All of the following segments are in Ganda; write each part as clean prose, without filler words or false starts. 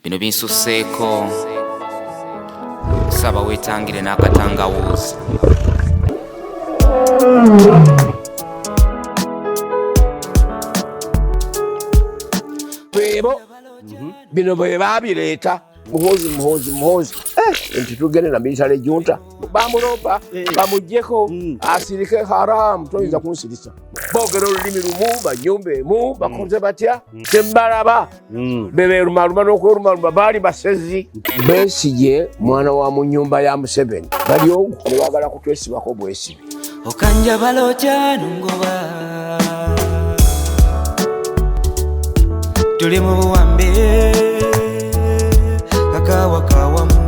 bino binsuseeko saba wetangire n'akatangawuzi. Bebo bino bwe babireeta muhozi nti tugende na military junta bamulopa bamujjeko asirike haramu toyinza kunsirisa boogera olulimi lumu banyumba emu bakoze batya tembalaba bebeerumaluma n'okwerumaluma baali basezi. Besigye mwana wa mu nyumba ya Museveni bali ogu nebagala kutwesibako bwesibi okanja balotya nungoba tuli mu buwambe kakawakawamu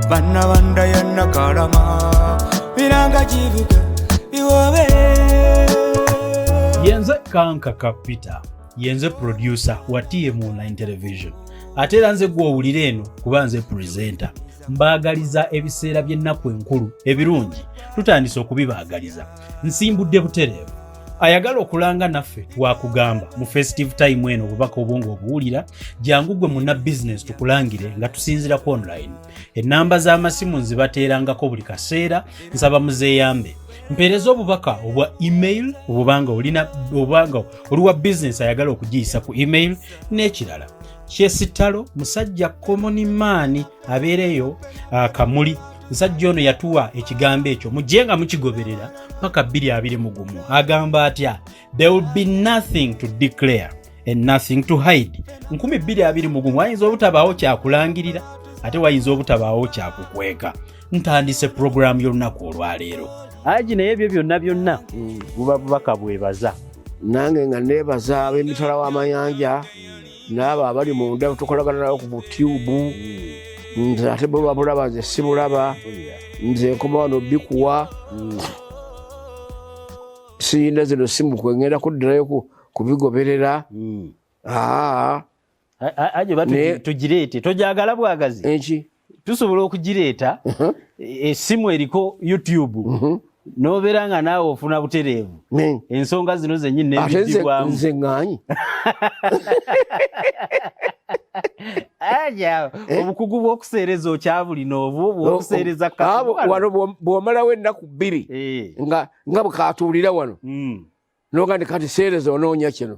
banna banda yanna kalama biranga kivuga biwobe. Yenze Kanka Kapita yenze producer wa TM Online Television ate era nze gw'owulira eno kuba nze presenter. Mbaagaliza ebiseera by'ennaku enkulu ebirungi tutandise okubibaagaliza. Nsimbudde butereevu ayagala okulanga naffe twakugamba mu festive time eno obubaka obwongo obuwulira jangu gwe munna business tukulangire nga tusinzirako online. Ennamba z'amasimu nzibateerangako buli kaseera nsaba muzeeyambe. Mpeereza obubaka obwa email obubanga oliwa business ayagala okugiyisa ku email n'ekirala. Kyesitalo musajja common man abeereyo Kamuli. Musajja ono yatuwa ekigambo ekyo mujjenga mukigoberera paka 2021 agamba atya there will be nothing to declare and nothing to hide. 2021 wayinza obutabaawo kyakulangirira ate wayinza obutabaawo kyakukweka. Ntandise program y'olunaku olwaleero aji naye ebyo byonna buba bubaka bwebaza nange nga nebaza ab'emitala w'amayanja n'abo abali munda tukolagana nabo ku butube nze ate bwe babulaba nze sibulaba nze nkoma wano bikuwa siyina zino simu kwengenda kuddirayo kubigoberera. aje tugireete tojagala bwagazi enki tusobola okugireeta esimu eriko YouTube nobeera nga naawe ofuna butereevu ensonga zino zennyini nebidibwamu nze ŋŋanyi aja obukugu bw'okuseereza okyabulina obwo bw'okuseereza wano bw'omalawo ennaku 2 nga bwekatuulira wano noga ndi kati seereza onoonya kino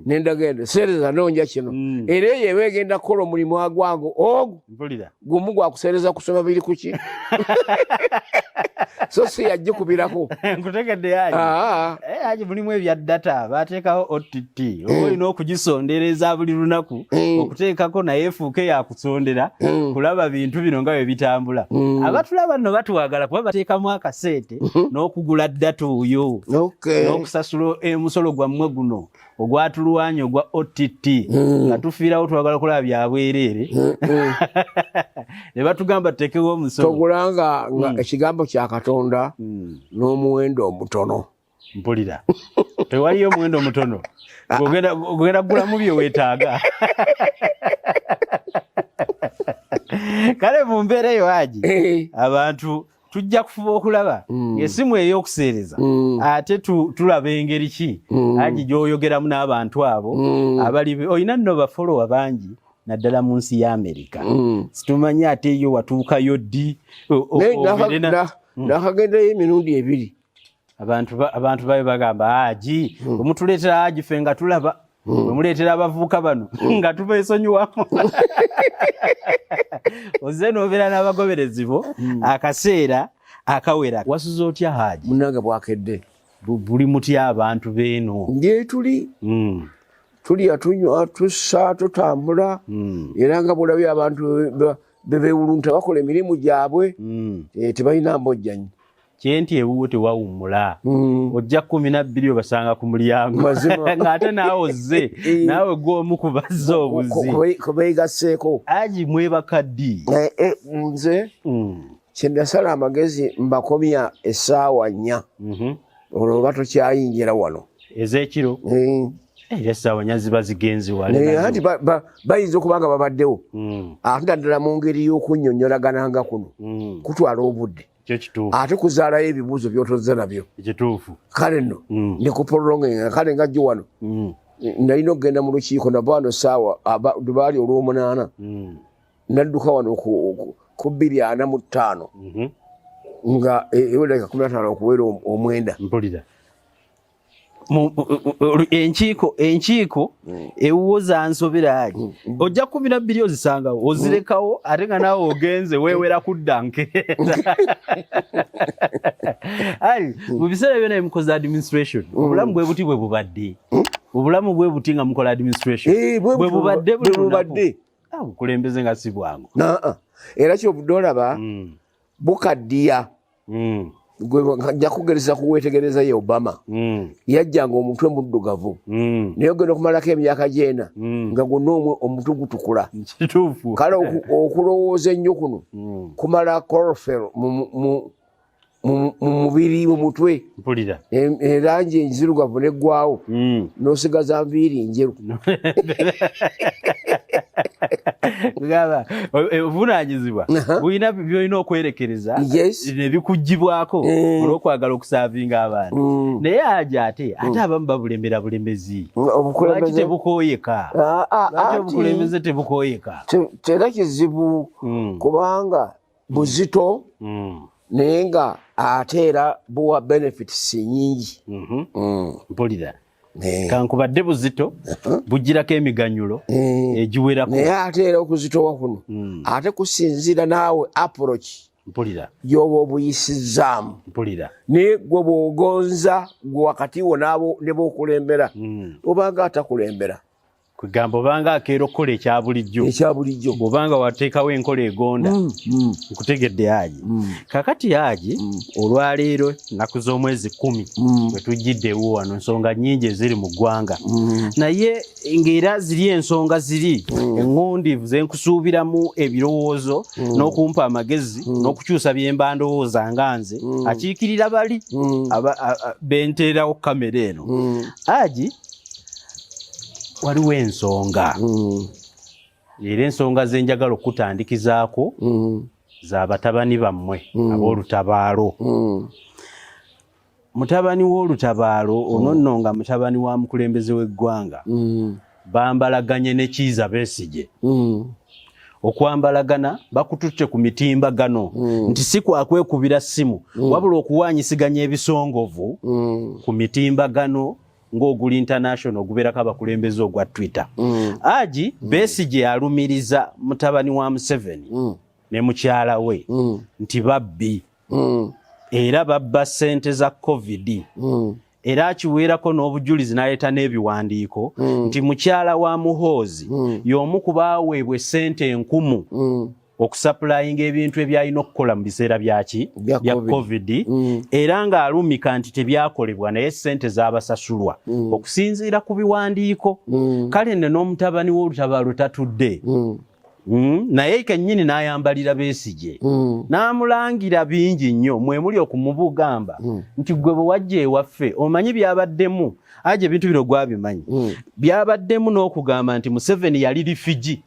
nendagenda seereza noonya kino era eyo eba egenda kukola omulimu agwangu ogwo gumu gwakuseereza kusoma biri kuki so si yagikubirako nkutegedde aji mulimu ebya data bateekawo OTT olina okugisondereza buli lunaku okuteekako naye efuuke yakusondera kulaba bintu bino nga bwe bitambula. Abatulaba nno batuwagala kuba bateekamu akaseete n'okugula data oyo n'okusasula emusolo gwammwe guno ogwatulwanya ogwa OTT nga tufiirawo twagala kulaba byabwereere ne batugamba tuteekewo omusolo togulanga ekigambo kya Katonda n'omuwendo omutono. Mpulira tewaliyo omuwendo omutono ogenda kugulamu bye weetaaga. Kale mu mbeera eyo aji abantu tujja kufuba okulaba esimu ey'okuseereza ate tulaba engeri ki aji gy'oyogeramu n'abantu abo abali olina nno bafolowa bangi naddala mu nsi ya Amerika situmanyi ate eyo watuukayo ddi nakagendayo emirundi 2 abantu babe bagamba aji omutuleetera aji ffe nga tulaba wemuleetera abavubuka bano nga tubeesonyiwamu ozze n'obeera n'abagoberezi akaseera akawera. Wasuza otya Haji? Munange bwakedde buli mutya abantu beeno nge tuli atunywa tussa tutambula era nga bulabye abantu bebewulunta bakola emirimu gyabwe tebalina mbojjanyi kyenti ewuwo tewawummula ojja 12 obasanga ku mulyango ng'ate naawe ozze naawe gw'omu ku bazze obuzi kubeegasseeko. Aji mwebakaddi nze kyendasala amagezi mbakomya essaawa 4 olwo oba tokyayingira wano ez'ekiro essaawa 4 ziba zigenzi wale anti bayinza okuba nga babaddewo ate ddala mu ngeri y'okunnyonnyolagananga kuno kutwala obudde ate kuzaalayo ebibuuzo by'otozze nabyo ekituufu kale nno ne kupolonga kale nga jjo wano nalina okugenda mu lukiiko nabano saawa baali olw'omunaana nadduka wano ku 2:45 nga ewedeka 15 okuwera omwenda. Mpulira enkiiko ewuza nsobera ali ojja 12 ozisangawo ozirekawo ate nga naawe ogenze weewera kudda nkeera ali mu biseera byonna mukoze administration obulamu bwe buti bwe bubadde obulamu bwe buti nga mukola administration bwe bubadde bukulembeze nga si bwangu era kyobudde olaba bukaddiya nja kugereza kuwetegereza ye Obama yajjanga omutwe muddugavu naye ogenda okumalako emyaka gyena nga gwonna omutwe gutukula kale okulowooza ennyo kuno kumala chlorophyll mu mubiri mu mutwe erangi enzirugavu neggwawo n'osigaza nviiri njeru. Obuvunaanyizibwa bulina byolina okwerekereza nebikugibwako olw'okwagala okusaavinga abaana naye ate abamu babulembera bulembezi lwaki tebukooyeka lwaki obukulembeze tebukooyeka tera kizibu kubanga buzito naye nga ate era buwa benefits nyingi. Mpulira kankubadde buzito bugirako emiganyulo egiwerako naye ate era okuzitowa kuno ate kusinziira naawe approach gyoba obuyisizaamu naye gwe bw'ogonza gwe wakati wo ne b'okulembera obanga atakulembera kugamba obanga akeera okukola ekyabulijjo bw'obanga wateekawo enkola egonda nkutegedde Haji kakati Haji olwaleero nnaku z'omwezi 10 bwe tujjiddewo wano ensonga nnyingi eziri mu ggwanga naye ng'era ziri ensonga ziri eŋŋundivu ze nkusuubiramu ebirowoozo n'okumpa amagezi n'okukyusa bye mba ndowooza nga nze akiikirira bali benteerawo kamera eno Haji waliwo ensonga era ensonga zenjagala okutandikizaako za batabani bammwe ab'olutabaalo. Mutabani w'olutabaalo ono nno nga mutabani wa mukulembeze w'eggwanga bambalaganye ne Kizza Besigye. Okwambalagana bakututte ku mitimbagano nti si kwakwekubira ssimu wabula okuwaanyisiganya ebisongovu ku mitimbagano ng'oguli international ogubeerako abakulembeze ogwa Twitter. Haji Besigye alumiriza mutabani wa Museveni ne mukyala we nti babbi era babba ssente za COVID era akiweerako n'obujulizi n'aleeta n'ebiwandiiko nti mukyala wa Muhoozi y'omu ku baaweebwa ssente 1000 okusaplayinga ebintu ebyalina okukola mu biseera bya COVID era ng'alumika nti tebyakolebwa naye ssente z'abasasulwa okusinziira ku biwandiiko. Kale nno n'omutabani w'olutabaalo tatudde naye kennyini n'ayambalira Besigye n'amulangira bingi nnyo mwe muli okumubugamba nti gwe bwe wajja ewaffe omanyi byabaddemu Haji ebintu bino gwabimanyi byabaddemu n'okugamba nti Museveni yali refugee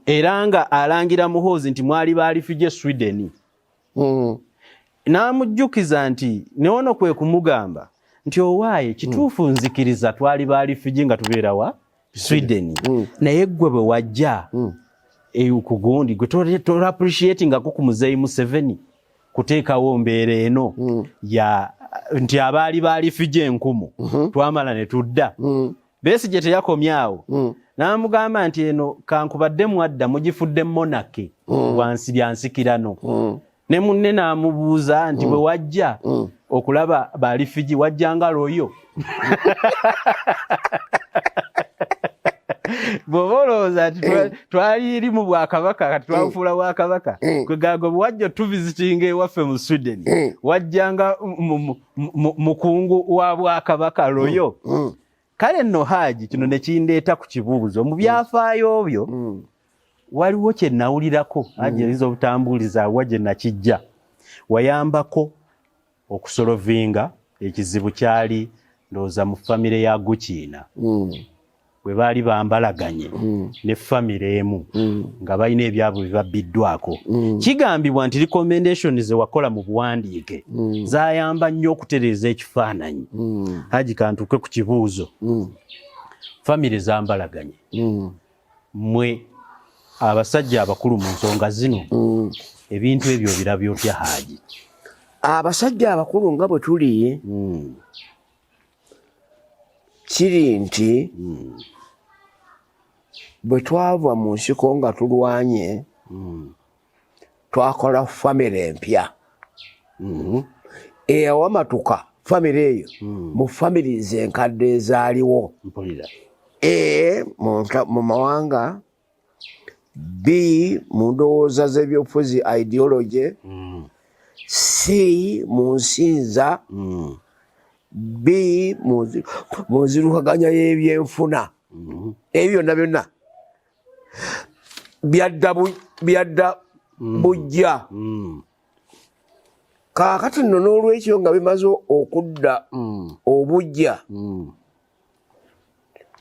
era nga alangira Muhoozi nti mwali ba refugee Sweden n'amujjukiza nti ne ono kwe kumugamba nti owaaye kituufu nzikiriza twali ba refugee nga tubeera wa Sweden naye gwe bwe wajja ku gundi gwe tola appreciating ako ku Muzeeyi Museveni kuteekawo mbeera eno ya nti abaali ba refugee 1000 twamala ne tudda. Besigye teyakomyawo n'amugamba nti eno kankubadde mwadda mugifudde monarchy wansi lya nsikirano ne munne n'amubuuza nti bwe wajja okulaba ba refugee wajjanga loyo bw'olowooza nti twali eri mu bwakabaka kati twabufuula bwakabaka kwegago bwe wajja tuvisitinga ewaffe mu Sweden wajjanga mukungu wa bwakabaka loyo. Kale nno Haji kino ne kindeeta ku kibuuzo mu byafaayo byo waliwo kye nawulirako Haji eriza obutambuliza wa gye nakijja wayambako okusolovinga ekizibu kyali ndowooza mu famire ya Gukiina bwe baali bambalaganye ne famire emu nga balina ebyabwe bibabbiddwako kigambibwa nti recommendation ze wakola mu buwandiike zayamba nnyo okutereeza ekifaananyi Haji kantuke ku kibuuzo famire zambalaganye mwe abasajja abakulu mu nsonga zino ebintu ebyo birabyo otya Haji? Abasajja abakulu nga bwe tuli kiri nti bwe twava mu nsiko nga tulwanye twakola famire empya eyawamatuka famire eyo mu families enkadde ezaaliwo mu mawanga B mu ndowooza z'ebyobufuzi ideology C mu nsinza B mu nzirukaganya y'ebyenfuna ebyo byonna byonna byadda bujja kaakati nno n'olwekyo nga bimaze okudda obujja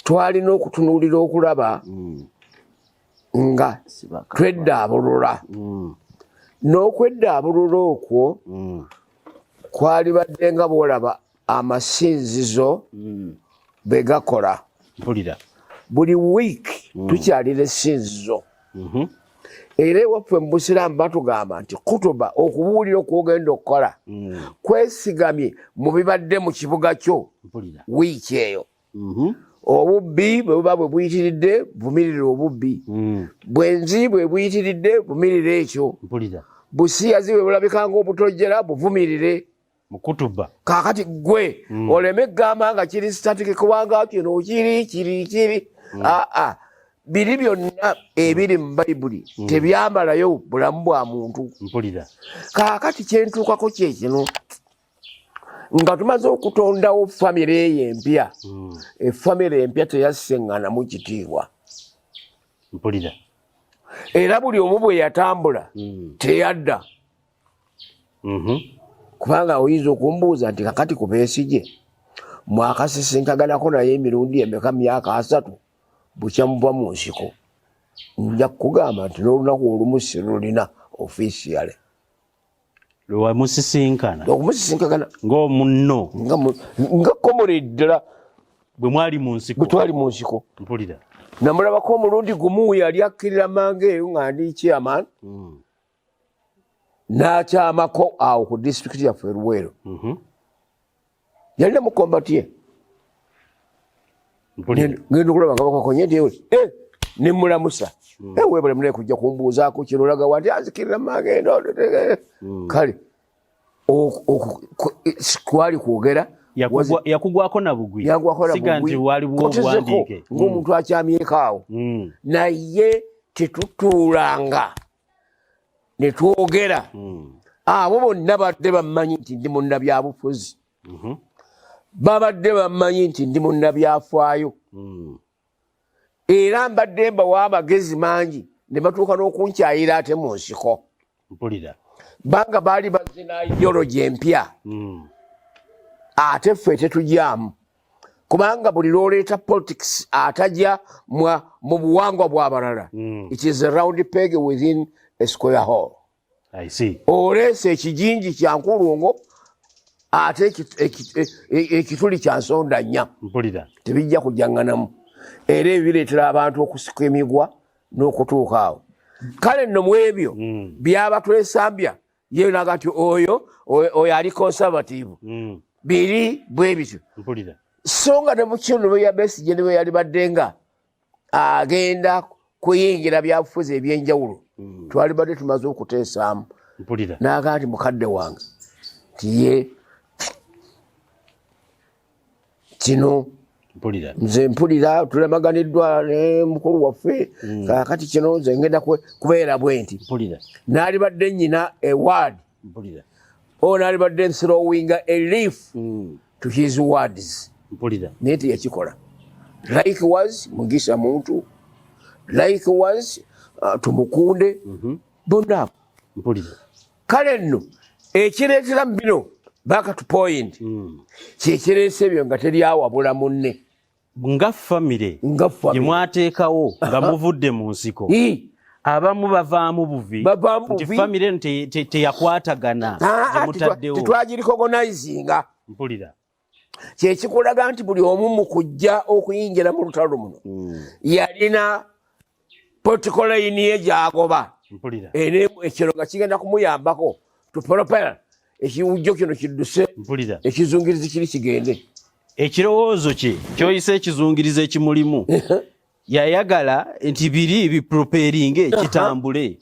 twalina okutunuulira okulaba nga tweddaabulula n'okweddaabulula okwo kwali badde nga bw'olaba amasinzizo be gakola buli wiiki tukyalira essinzizo era ewaffe mu busiraamu batugamba nti kutuba okubuulira okwogenda okukola kwesigamye mu bibadde mu kibuga kyo wiiki eyo obubbi bwe buba bwe buyitiridde vumirira obubbi bwenzi bwe buyitiridde vumirira ekyo busiyazi bwe bulabika ng'obutojjera buvumirire mukutuba kaakati gwe oleme egamba nga kiri statiki kubanga kino kiri biri byonna ebiri mu bayibuli tebyamalayo bulamu bwa muntu kaakati kyentuukako kyekino nga tumaze okutondawo famire eyo empya efamire empya teyasseŋŋanamu kitiibwa era buli omu bwe yatambula teyadda kubanga oyinza okumbuuza nti kakati ku Besigye mwakasisinkaganako naye emirundi emeka myaka 3 bukya muva mu nsiko nja kukugamba nti n'olunaku olumu sirulina officiale lwewamusisinkana okumusisinkagana ng'omunno nga komore ddala bwe mwali mu nsiko bwe twali mu nsiko namulabako omulundi gumu yali akkirira mange eyo nga ndi chairman n'akyamako awo ku disitulikiti yaffe Luweero yalina mukombati ye ngenda okulaba nga bakakonye nti ne mulamusa weebale mune kujja kumbuuzaako kino olaga wanti azikirira mange kale kwali kwogera yakugwako na bugwi siga nti waliwo obuwandiike ng'omuntu akyamyeko awo naye tetutuulanga ne twogera abo bonna badde bammanyi nti ndi munnabyabufuzi babadde bammanyi nti ndi munnabyafaayo era mbadde mbawa amagezi mangi ne batuuka n'okunkyayira ate mu nsiko banga baali bazina ideology empya ate ffe tetujyamu kubanga buli lw'oleeta politics atajja mu buwangwa bw'abalala it is a round peg within a square hole. Oleese ekijinji kya nkulungo ate ekituli kya nsonda nnya tebijja kujjaŋŋanamu era ebireetera abantu okusika emigwa n'okutuuka awo kale nno mu ebyo byaba twesambya ye naga nti oyo ali conservative biri bwe bityo so nga ne mu kino ya Besigye ne bwe yali badde nga agenda kuyingira byabufuzi ebyenjawulo twali badde tumaze okuteesaamu n'aga nti mukadde wange tiye kino nze mpulira tulemaganiddwa ne mukulu waffe kakati kino nze ngenda kubeera bwe nti n'ali badde nnyina eward n'ali badde nthrowinga a leaf to his words naye teyakikola likewise Mugisha muntu likewise tumukunde bonna kale nno ekireetera mu bino back to point kyekireese ebyo nga teri awabula munne nga family jemwateekawo nga muvudde mu nsiko abamu bavaamu buvi nti family eno teyakwatagana gyemutaddewo tetwagiricognizinga mpulira kyekikulaga nti buli omu mu kujja okuyingira mu lutalo muno yalina political line ye gyagoba mpulira ekiro nga kigenda kumuyambako tupropel ekiwujjo kino kidduse mpulira ekizungirizi kiri kigende ekirowoozo kye kyoyise ekizungirizi ekimulimu yayagala nti biri biproperinge kitambule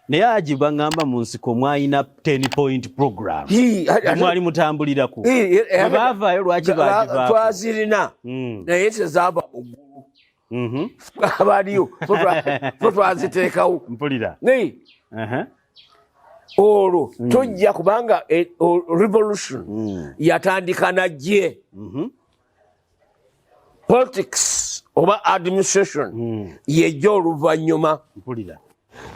naye agiba ngamba mu nsiko mwayina 10-point program mwali mutambulirako bwebaavaayo lwaki bagivaako twazirina naye tezaava muggulu abaliyo fo twaziteekawo mpulira olwo tojja kubanga revolution yatandika najje politics oba administration yejja oluvannyuma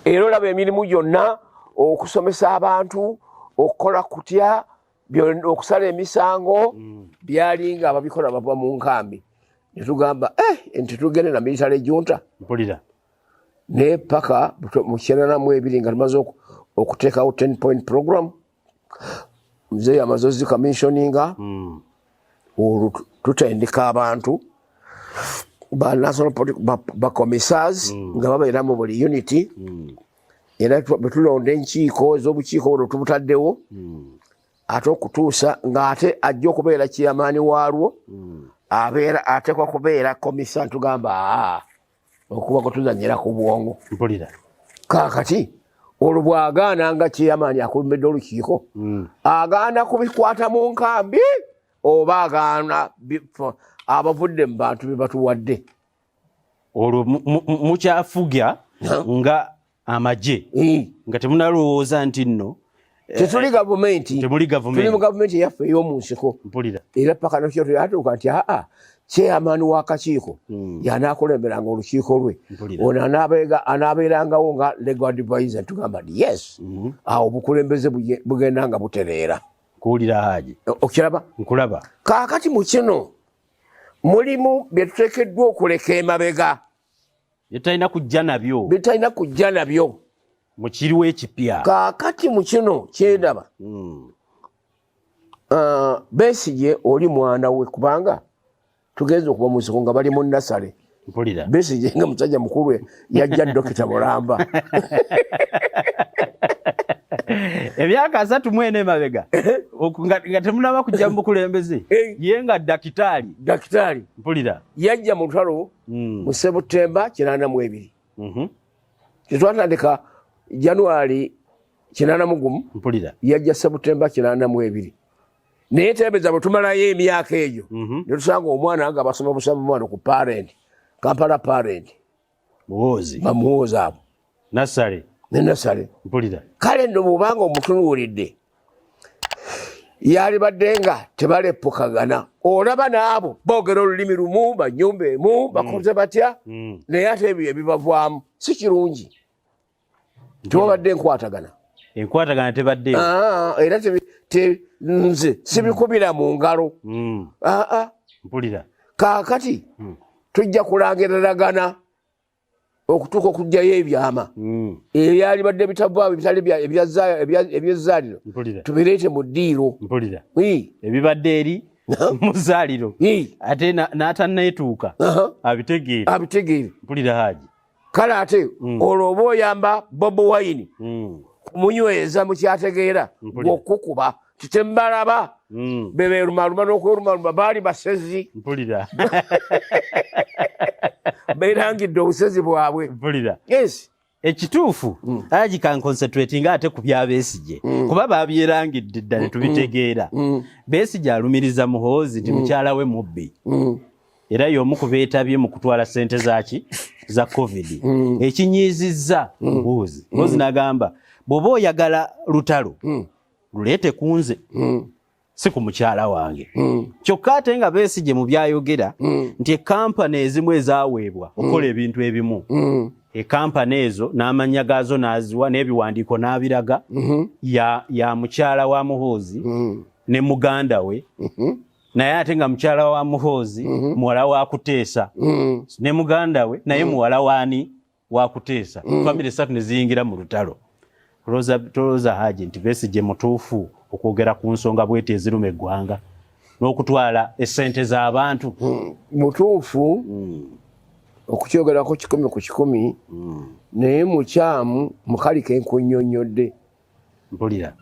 era olaba emirimu gyonna okusomesa abantu okukola kutya okusala emisango byalinga ababikola bava mu nkambi netugamba nti tugende na military junta naye paka mu 92 nga tumaze okuteekawo 10-point program muzeeyi amaze ozicommissioninga olwo tutendeka abantu ba national bacommissars nga babeera mu buli unity era betulonda enkiiko ez'obukiiko olwo tubutaddewo ate okutuusa ng'ate ajja okubeera chairman waalwo abeera ateekwa kubeera komisa ntugamba okuba kutuzanyira ku bwongo kaakati olwo bw'agaana nga chairman akulemedde olukiiko agaana kubikwata mu nkambi oba agaana abavudde mu bantu be batuwadde olwo mukyafugya nga amagye nga temunalowooza nti nno tetuli gavumenti tuli mu gavumenti eyaffe ey'omu nsiko era paka nakyo tuyatuuka nti chairman w'akakiiko yanaakulemberanga olukiiko lwe ono anaabeerangawo nga legal advisor tugamba nti yes awo obukulembeze bugenda nga butereera kuwulira haji okiraba nkulaba kaakati mu kino mulimu bye tuteekeddwa okuleka emabega bitalina kujja nabyo mu kiriwo ekipya kaakati mu kino kyendaba Besigye oli mwana we kubanga tugenze okuba mu nsiko nga bali mu nasale Besigye nga musajja mukulu yajja Dokita Mulamba emyaka 3 mwene mabega nga temunaba kujja mu bukulembeze ye nga dakitaali mpulira yajja mu lutalo mu Septemba 92 tetwatandika January 81 mpulira yajja Septemba 82 naye tebeza bwe tumalayo emyaka egyo ne tusanga omwana nga basoma busaba mwana ku parent Kampala parent bamuwooza abo nasale mpulira kale nno bw'obanga omutunuulidde yali badde nga tebaleppukagana olaba n'abo boogera olulimi lumu banyumba emu bakoze batya naye ate ebyo ebibavaamu si kirungi tebabadde enkwatagana tebaddeyo era nze sibikubira mu ngalo mpulira kaakati tujja kulangiriragana okutuuka okujjayo ebyama ebyali badde bitavaawo ebitali ebyezaaliro tubireete mu ddiiro ebibadde eri mu zzaaliro ate n'atanneetuuka abitegeere mpulira haji kale ate olwo oba oyamba Bobi Wine kumunyweza mukyategeera gwokukuba titembalaba bebeerumaluma n'okwerumaluma baali basezi mpulira beerangidde obusezi bwabwe yes ekituufu Haji kan concentrating ate ku bya Besigye kuba babyerangidde dda ne tubitegeera Besigye alumiriza Muhoozi nti mukyala we mubbi era y'omu ku beetabye mu kutwala ssente za COVID ekinyiizizza Muhoozi n'agamba bw'oba oyagala lutalo luleete kunze si ku mukyala wange kyokka ate nga Besigye mu byayogera nti ekampani ezimu ezaaweebwa okukola ebintu ebimu ekampani ezo n'amannya gaazo n'aziwa n'ebiwandiiko n'abiraga ya mukyala wa Muhoozi ne muganda we naye ate nga mukyala wa Muhoozi muwala wa Kuteesa ne muganda we naye muwala waani wa Kuteesa famire esatu ne ziyingira mu lutalo. Tolooza Haji nti Besigye mutuufu okwogera ku nsonga bwete eziruma eggwanga n'okutwala essente z'abantu? Mutuufu okukyogerako 100 ku 100 naye mukyamu mukalike nkunnyonnyodde. Mpulira.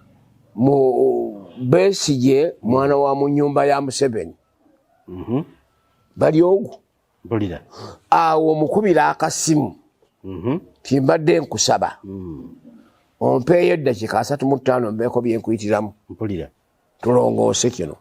Besigye mwana wa mu nnyumba ya Museveni bali ogwo. Mpulira. Awo mukubira akasimu timbadde nkusaba ompeeyo eddakiika 35 mbeeko byenkuyitiramu. Mpulira. Tulongoose kino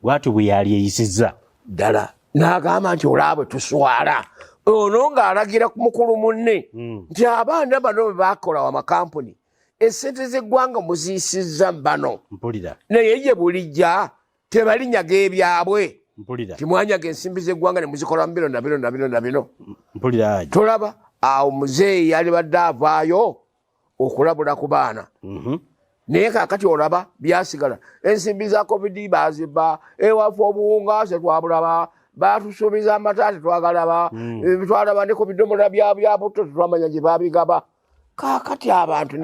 bwatu bwe yali eyisizza ddala n'agamba nti olabwe tuswala ono ng'alagira ku mukulu munne nti abaana bano bwe baakola wamakampuni essente z'eggwanga muziyisizza bano. Mpulira. Naye ye bulijja tebalinyaga ebyabwe. Mpulira. Timwanyaga ensimbi z'eggwanga ne muzikola mu bino na bino na bino na bino. Mpulira. Tolaba awo muzeeyi yali badde avaayo okulabula ku baana. Naye kaakati olaba byasigala ensimbi za covid baazibba ewaffe obuwunga se twabulaba baatusuubiza amata tetwagalaba twalaba ne ku bidomola bya butto tetwamanya gye baabigaba. Kaakati abantu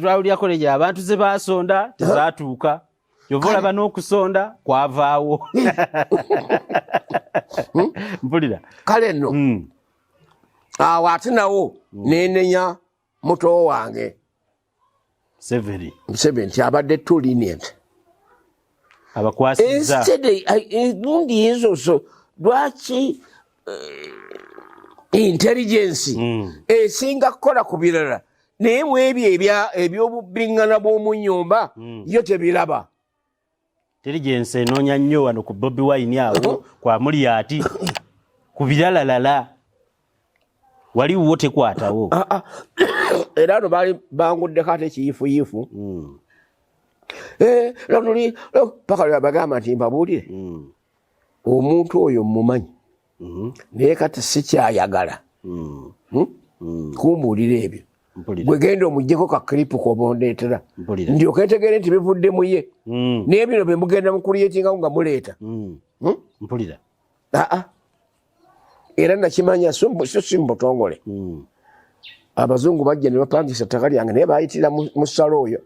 twawulyako ne abantu ze baasonda tezaatuuka yova olaba n'okusonda kwavaawo. Mpulira. Kale nno awo ate nawo nenenya muto wange Museveni nti abadde too lenient abakwasizza. Instead engundi ezo lwaki intelligence esinga kukola ku birala naye mu ebyo eby'obubiŋŋana bw'omu nnyumba yo tebiraba. Intelligence enoonya nnyo wano ku Bobi Wine awo kwa Mulyati ku biralalala waliwo tekwatawo. Era no baali banguddeko ate ekiyifuyifu paka lwe bagamba nti mbabuulire omuntu oyo mmumanyi naye kati sikyayagala kumbuulira ebyo gwe genda omuggyeko ka kiripu kobondeetera ndyoke ntegeere nti bivudde mu ye naye bino bye mugenda mukuliyetingaku nga muleeta. Mpulira. Era nakimanya so simbutongole. Abazungu bajja ne bapangisa ettaka lyange naye baayitira mu ssalo oyo.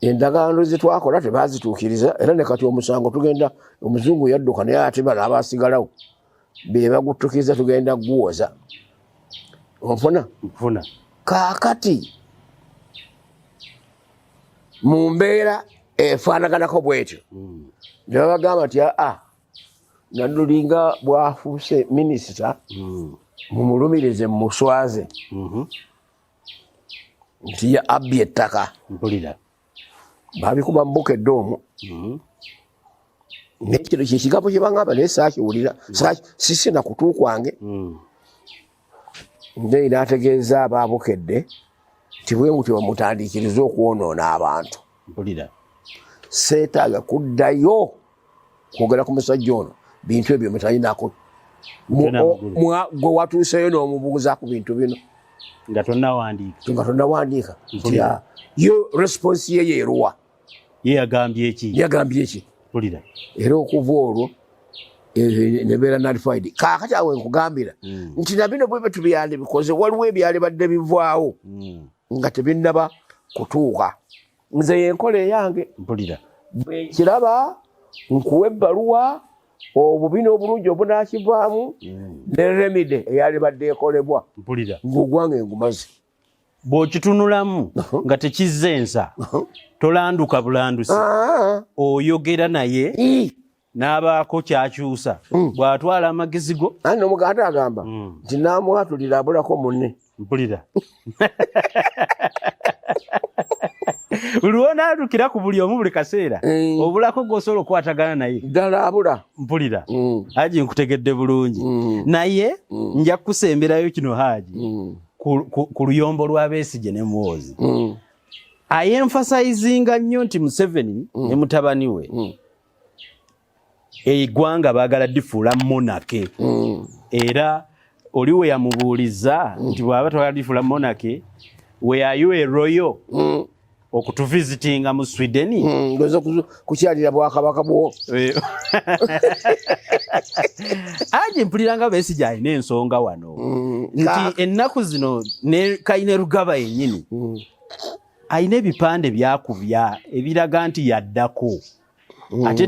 Endagaano ze twakola tebaazituukiriza era ne kati omusango tugenda omuzungu yadduka naye ate bano abaasigalawo be baguttukiza tugenda guwoza. Onfuna? Nfuna. Kaakati mu mbeera efaanaganako bwetyo ne babagamba nti Nalulinga bwafuuse minisita mumulumirize muswaze nti abbye ettaka. Mpulira. Babikuba mbukedde omwo nekino kyekigambo kye baŋŋamba naye saakiwulira sisina kutu kwange. Ndeyi n'ategeeza abaabukedde nti bwe mutyo bamutandikiriza okwonoona abantu. Mpulira. Seetaaga kuddayo kwogera ku musajja ono bintu ebyo mutalinako gwe watuuseyo n'omubuuza ku bintu bino nga tonnawandiika yo response ye yeeruwa ye yagambye eki. Mpulira. Era okuva olwo nebeera nalified. Kaakati awe nkugambira nti na bino bwe tubyali bikoze waliwo ebyali badde bivaawo nga tebinnaba kutuuka. Nze yenkola eyange. Mpulira. Bwenkiraba nkuwa ebbaluwa obubi n'obulungi obunaakivaamu ne remide eyali badde ekolebwa. Mpulira. Ng'ogwange ngumaze. Bw'okitunulamu nga tekizza ensa tolanduka bulandusi oyogera naye n'abaako kyakyusa bw'atwala amagezi go. Ani omuganda agamba nti naamwatulira abulako munne. Mpulira. Lw'onaadukira ku buli omu buli kaseera obulako gw'osobola okukwatagana naye ddala abula. Mpulira. Haji nkutegedde bulungi naye nja kukusemberayo kino Haji ku luyombo lwa Besigye ne Muhoozi. Ayemfasayizinga nnyo nti Museveni ne mutabani we eggwanga baagala difuula monake era oli we yamubuuliza nti bw'aba twagala difuula monake we are you a royal okutuvisitinga mu Sweden ngozo kukyalira bwakabaka bwo aje mpuliranga Besigye alina ensonga wano nti ennaku zino ne Kayine Rugaba yennyini ayina ebipande byakubya ebiraga nti yaddako ate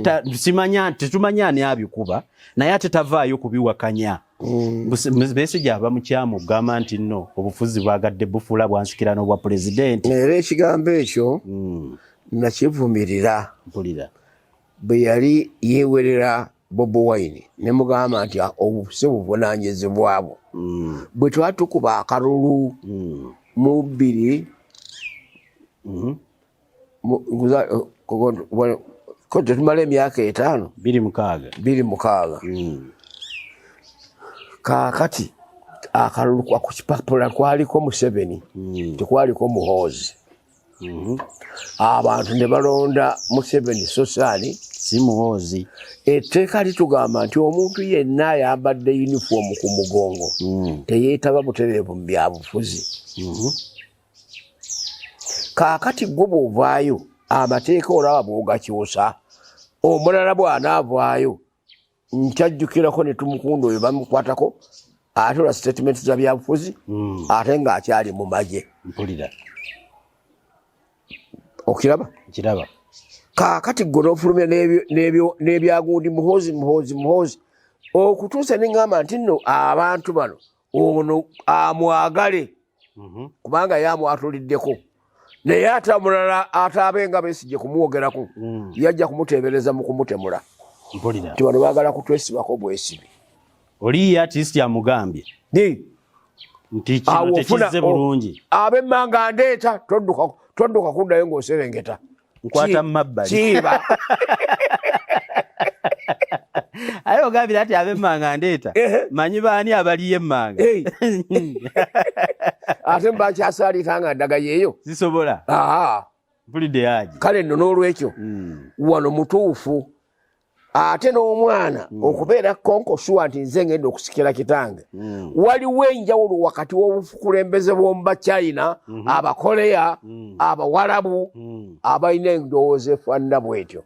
tetumanya ani abikuba naye ate tavaayo kubiwakanya Besigye aba mukyamu ogamba nti nno obufuzi bwagadde bufuula bwansikira n'obwa pulezidenti era ekigambo ekyo nakivumirira mpulira bwe yali yeewerera Bobi Wine ne mugamba nti obufuzi buvunaanyizibwabo bwe twatukuba akalulu mu 2 ko tetumala emyaka 5 26 kaakati akalulu ku kipapula kwaliko Museveni tekwaliko Muhoozi abantu ne balonda Museveni Sosani si Muhoozi etteeka litugamba nti omuntu yenna ayambadde yunifoomu ku mugongo teyeetaba butereevu mu byabufuzi kaakati gwe bw'ovaayo amateeka olaba bw'ogakyusa omulala bw'anaavaayo nkyajjukirako ne tumukunda oyo bamukwatako ate olwa statement za byabufuzi ate ng'akyali mu magye mpulira okiraba kaakati gwe n'ofulumya n'ebyagundi Muhoozi okutuusa ne ŋŋamba nti nno abantu bano ono amwagale kubanga yamwatuliddeko naye ate omulala ataabenga Besigye kumwogerako yajja kumuteebereza mu kumutemula nti bano baagala kutwesibako bwesibi oli artist amugambye nti kino tekize bulungi ab'emmanga ndeeta todduka kuddayo ng'oserengeta nkwata mu mabbali kiiba aye ogambira ati ab'emmanga ndeeta manyi baani abaliyo emmanga ate mbakyasaaliika nga ndaga yeeyo zisobola mpulidde yaji kale nno n'olwekyo wano mutuufu ate n'omwana okubeera konkosuwa nti nze ngenda okusikira kitange waliwo enjawulo wakati w'obukulembeze bw'omu Bachina Abakoleya Abawarabu abalina endowooza efaanana bwetyo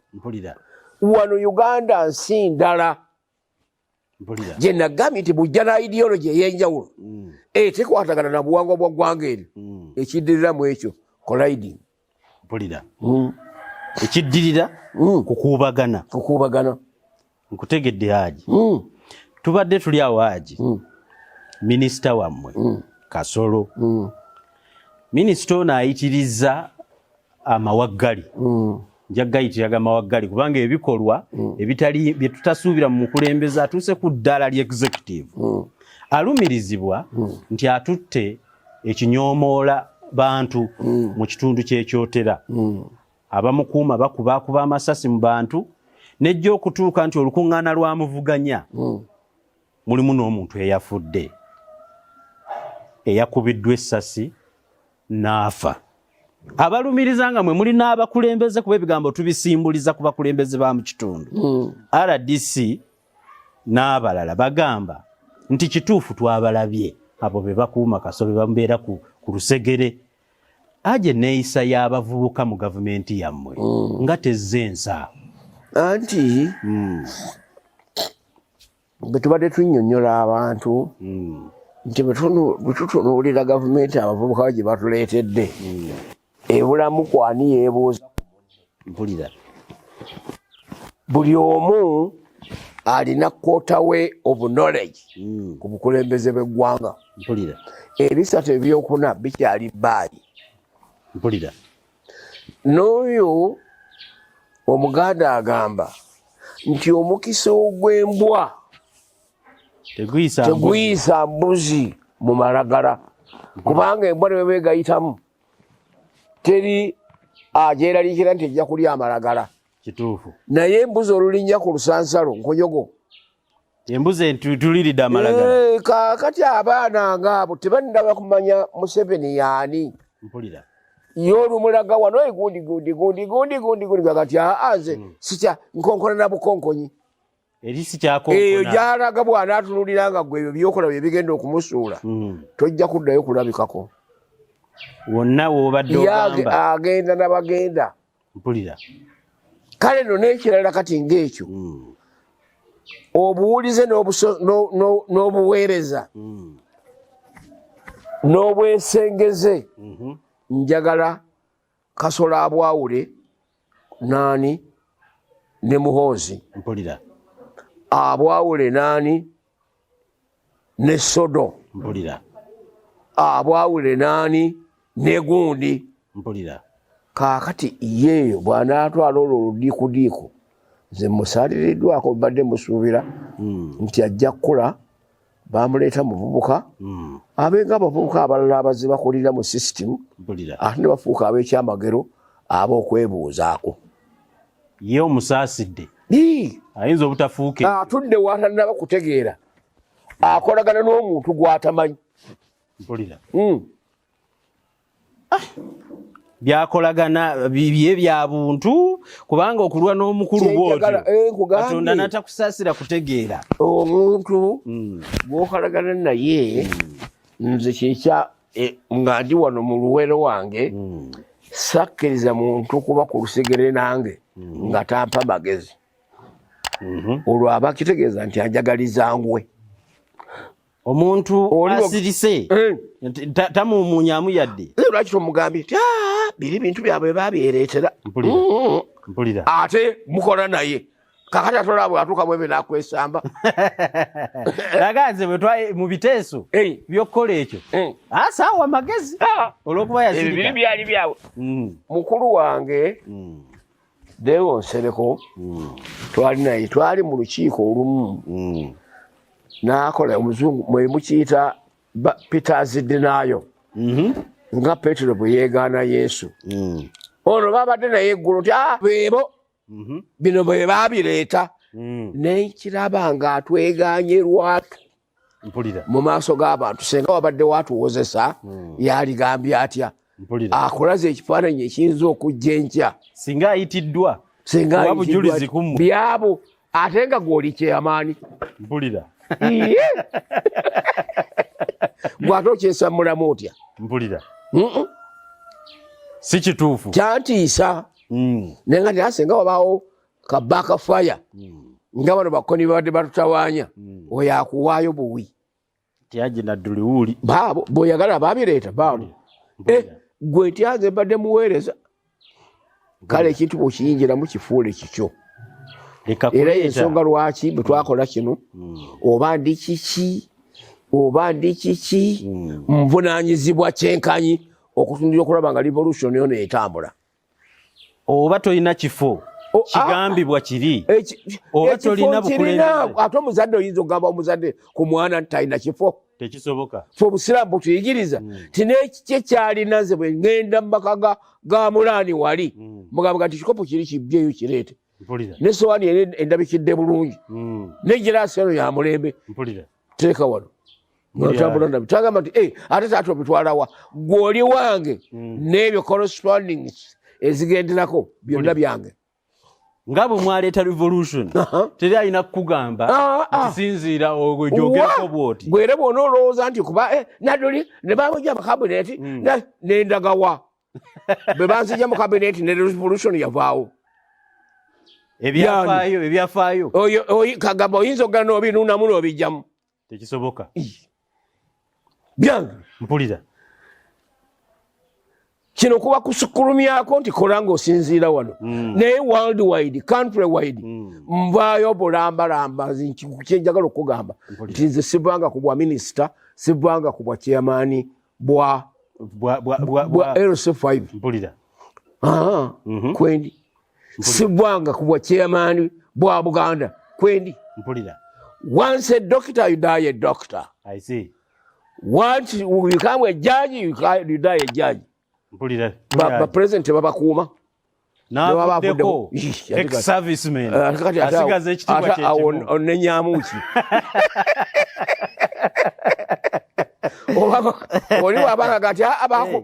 wano Uganda nsi ndala gye nagambye nti bujja na ideology ey'enjawulo tekwatagana na buwangwa bwa ggwanga eryo ekiddirira mu ekyo colliding ekiddirira kukuubagana nkutegedde Haji tubadde tuli awo Haji minisita wammwe Kasolo minisita ono ayitiriza amawaggali njagayitiraga amawaggali kubanga ebikolwa ebitali bye tutasuubira mu mukulembeze atuuse ku ddala ly executive alumirizibwa nti atutte ekinyoomoola bantu mu kitundu ky'ekyotera abamukuuma bakuba amasasi mu bantu nejja okutuuka nti olukuŋŋaana lwamuvuganya mulimu n'omuntu eyafudde eyakubiddwa essasi n'afa abalumiriza nga mwe muli n'abakulembeze kuba ebigambo tubisimbuliza ku bakulembeze ba mu kitundu RDC n'abalala bagamba nti kituufu twabalabye abo be bakuuma Kasolo bambeera ku lusegere aje neeyisa y'abavubuka mu gavumenti yammwe nga tezzensa anti bwe tubadde tunnyonnyola abantu nti bwe tutunuulira gavumenti abavubuka gye batuleetedde ebulamu kwani yeebuuza mpulira buli omu alina quota we of knowledge ku bukulembeze bw'eggwanga mpulira ebisatu ebyokuna bikyali bbaali mpulira n'oyo Omuganda agamba nti omukisa ogw'embwa teguyisa mbuzi mu malagala kubanga embwa ne beegayitamu teri agyeraliikira nti ejja kulya amalagala kituufu naye embuzi olulinnya ku lusansalo nkonyogo embuzi entutuliridde amalagala kaakati abaana ngaabo tebannaba kumanya Museveni yaani mpulira y'olumulaga wano gundi gakati nze sikya nkonkona na bukonkonyi eri sikyakonkona eyo gy'alaga bw'anaatunulira nga gwe ebyo byokola bye bigenda okumusuula tojja kuddayo kulabikako wonna w'obadde ogamba agenda n'abagenda. Mpulira. Kale no n'ekirala kati ng'ekyo obuwulize n'obuweereza n'obwesengeze njagala Kasola abwawule nani ne Muhoozi. Mpulira. Abwawule nani ne Sodo. Mpulira. Abwawule nani ne Gundi. Mpulira. Kaakati yeeyo bw'anaatwala olwo oludiikudiiku nze musaaliddwako badde musuubira nti ajja kkula bamuleeta muvubuka abenga abavubuka abalala abaze bakulira mu sisitimu ate ne bafuuka ab'ekyamagero ab'okwebuuzaako. Ye omusaasidde ayinza obutafuuke atudde waatanaba kutegeera akolagana n'omuntu gw'atamanyi. Mpulira. Byakolagana bibye bya buntu kubanga okulwa n'omukulu bw'otyo Katonda n'atakusaasira kutegeera omuntu bw'okolagana naye. Nze kyekya nga ndi wano mu luwero wange sakkiriza muntu kuba ku lusegere nange nga tampa magezi. Olwo aba kitegeeza nti anjagaliza ngwe. Omuntu asirise tamumunyamu yadde. Lwaki tomugambye nti biri bintu byabwe babyereetera. Mpulira. Ate mukola naye kakati atola bw'atuuka bwebe n'akwesamba. Laganze bwe mu biteeso by'okukola ekyo asaawa amagezi olw'okuba yazirika. Ebiri byali byawe. Mukulu wange Dewo Nsereko twali naye twali mu lukiiko olumu n'akola omuzungu mwe mukiyita Peters Denial nga Petero bwe yeegaana Yesu. Ono babadde naye eggulu nti beebo bino bwe babireeta n'ekiraba ng'atwegaanye lwatu mu maaso g'abantu senga wabadde watuwozesa yaligambye atya akulaze ekifaananyi ekiyinza okujja enkya singa ayitiddwa singa bujulizi kumu byabo ate nga gw'oli kyamaani. Mpulira. Gw'ate okyesamulamu otya. Mpulira. Si kituufu. Kyantiisa. Naye nga ntiasenga wabaawo ka backfire nga bano bakoni babadde batutawaanya oyo akuwaayo buwi. Tyaje nadduli wuuli. Baabo bw'oyagala baabireeta baabo. Gwe ntyanze mbadde muweereza. Kale ekintu bw'okiyinjiramu kifuule kikyo. Era ensonga lwaki bwe twakola kino oba ndi kiki nvunaanyizibwa kyenkanyi okutundira okulaba nga revolution yona etambula. Oba tolina kifo kigambibwa kiri oba tolina bukulembeze. Ate omuzadde oyinza okugamba omuzadde ku mwana nti talina kifo. Tekisoboka. Fe obusiraamu butuyigiriza ti n'ekiki kyalina nze bwe ngenda mu maka ga mulaani wali mugamba nti kikopo kiri kibyeyo kireete. Ne sowaani endabikidde bulungi n'egiraasi eno ya mulembe teeka wano tagamba nti ate taata obitwalawa gw'oli wange n'ebyo correspondings ezigenderako byonna byange. Nga bwe mwaleeta revolution teri alina kukugamba kisinziira ogwegyogerako bwoti gwera bwona olowooza nti kuba nadduli ne bamujja mu kabineeti n'endagawa bwe banzijja mu kabineeti ne revolution yavaawo. Ebyafaayo kagamba oyinza okugala n'obinuunamu n'obijjamu. Tekisoboka. Byange. Mpulira. Kino kuba kusukulumyako nti kola ng'osinziira wano. Naye worldwide, country wide, nvaayo bulambalamba kyenjagala okugamba nti nze sivanga ku bwa minisita, sivanga ku bwa chairman bwa LC5. Mpulira. Kwendi. Sivanga ku bwa chairman bwa Buganda. Kwendi. Mpulira. Once a doctor, you die a doctor. I see. Once you become a judge, you die a judge. Mpulira. President babakuuma. N'avuddeko ex-serviceman. Asigaza ekitiibwa kyekimu. Onnenyamu ki? Oli wabanga gati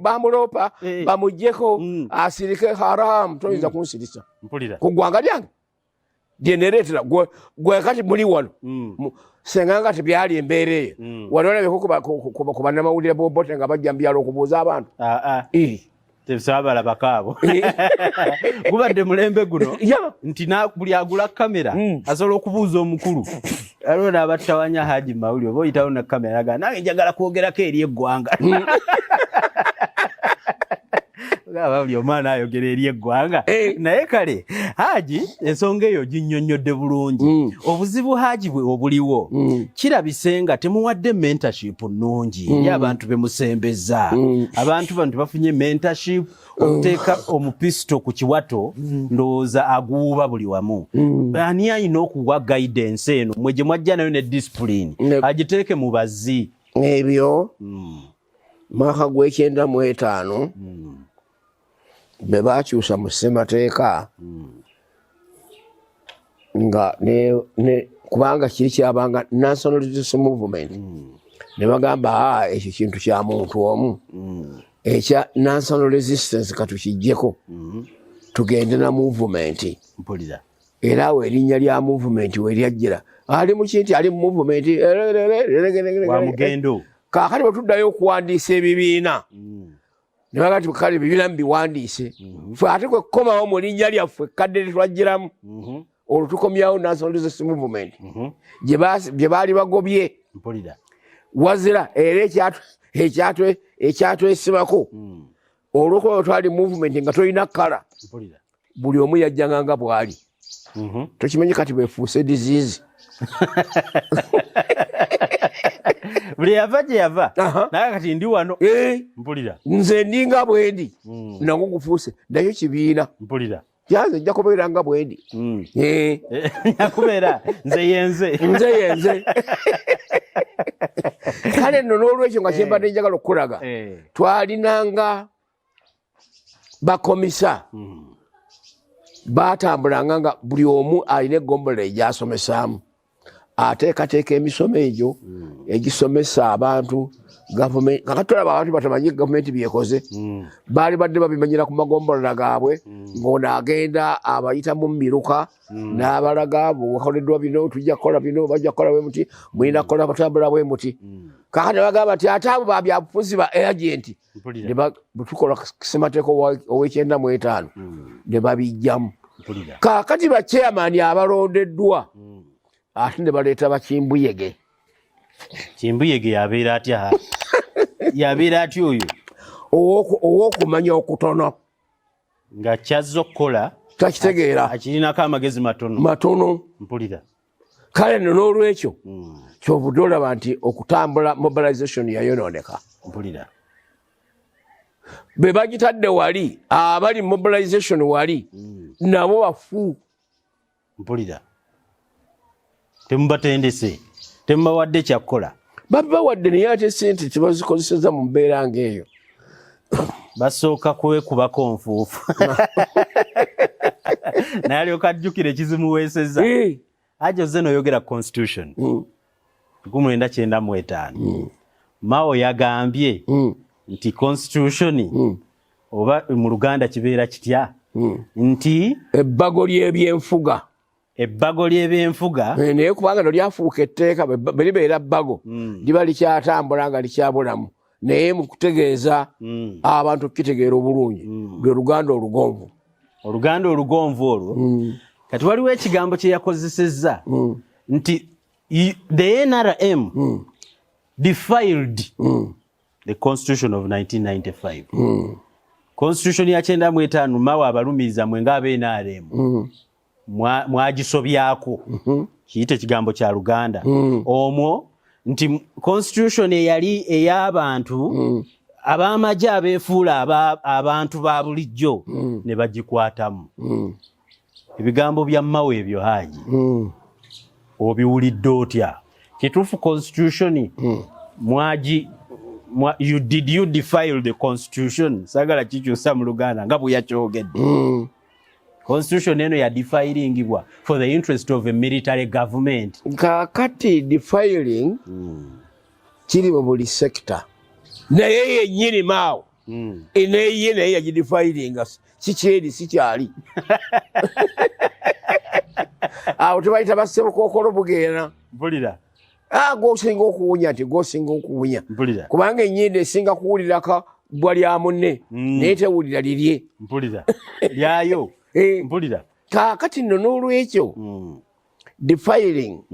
bamuloopa bamuggyeko asirike haramu toyinza kunsirisa. Mpulira. Ku ggwanga lyange. Generatera gwe kati muli wano. senga nga tebyali embeera eyo wali olabeko ku bannamawulire bobote nga bajja mu byalo okubuuza abantu tesabalabako abo gubadde mulembe guno nti buli agula kamera asobola okubuuza omukulu aliwo n'abatawanya Haji Mawuli oba oyitawo na kamera aga nange njagala kwogerako eri eggwanga buli omwana ayogera eri eggwanga naye kale Haji ensonga eyo ginnyonnyodde bulungi obuzibu Haji bwe obuliwo kirabise nga temuwadde mentorship nnungi eri abantu be musembeza abantu bano tebafunye mentorship okuteeka omupisto ku kiwato ndowooza aguuba buli wamu ani ayina okuwa guidance eno mwe gye mwajja nayo ne discipline agiteeke mu bazzi ebyo mwaka gw''95 be bakyusa mu ssemateeka nga kubanga kiri kyabanga national resistance movement ne bagamba ekyo kintu kya muntu omu ekya national resistance katukijjeko tugende na movement era awo erinnya lya movement we lyajjira ali mu kinti ali mu movement kaakati bwe tuddayo okuwandiisa ebibiina ne bagati kale bibiina biwandiise ffe ate kwe kukomawo mu linnya lyaffe kadde tetwajjiramu olwo tukomyawo national resistance movement gye baali bagobye wazira era ekyatwesimako olwokuba twali movement nga tolina kkala buli omu yajjanga nga bw'ali tokimanyi kati bwefuuse disease buli yava gye yava naye kati ndi wano mpulira nze ndinga bwendi nango gufuuse nayo kibiina mpulira yanze nja kubeera nga bwendi nyakubeera nze yenze kale nno n'olwekyo nga kyembadde njagala okukulaga twalinanga bakomisa baatambulanga nga buli omu alina eggombolola egyasomesaamu ateekateeka emisomo egyo egisomesa abantu kakatulaba abantu batamanyi gavumenti byekoze baali badde babimanyira ku magombolola gaabwe ng'ono agenda abayitamu miruka n'abalaga bwewakoleddwa bino tujja kukola bino bajja kukola bwe muti mulina kukola batambula bwe muti kakati bagamba nti ate abo babyabufuzi ba agenti bwetukola ssemateeka ow''95 ne babijjamu kakati bachairman abalondeddwa ate ne baleeta bakimbuyege yabeera atya yabeera atya oyo ow'okumanya okutono nga kyazza okukola takitegeera akirinako amagezi matono mpulira kale nno n'olwekyo kyovudde olaba nti okutambula mobilization yayonooneka mpulira be bagitadde wali abali mobilization wali nabo bafu mpulira temubatendese temubawadde kyakkola babawadde naye ate sente tebazikozeseza mu mbeera ng'eyo basooka kwekubako nfuufu naye alyoka ajjukira ekizimuweesezza ajoze noyogera constitution 1995 Mao yagambye nti constitution oba mu Luganda kibeera kitya nti ebbago ly'ebyenfuga naye kubanga no lyafuuka etteeka beribeera bbago liba likyatambula nga likyabulamu naye mu kutegeeza abantu okukitegeera obulungi lwe Oluganda olugonvu olwo kati waliwo ekigambo kye yakozesezza nti the NRM defiled the constitution of 1995 constitution ya 95 Mao abalumiriza mwe nga NRM mwagisobyako kiyite ekigambo kya Luganda omwo nti constitution eyali ey'abantu ab'amagye abeefuula abantu ba bulijjo ne bagikwatamu ebigambo bya Mao ebyo Haji obiwulidde otya kituufu constitution did you defile the constitution sagala kikyusa mu Luganda nga bwe yakyogedde constitution eno ya defilingibwa for the interest of a military government kakati defiling kiri mu buli sector naye yennyini Mao eneye naye yagidefilinga kikyeri sikyali awo tebayita basebukookolo bugeera mpulira Gosinga okuwunya nti gosinga okuwunya. Kubanga ennyindi esinga kuwulirako bwa lya munne naye tewulira lirye. Mpulira. Lyayo. Mpulira. Kaakati nno n'olwekyo defiling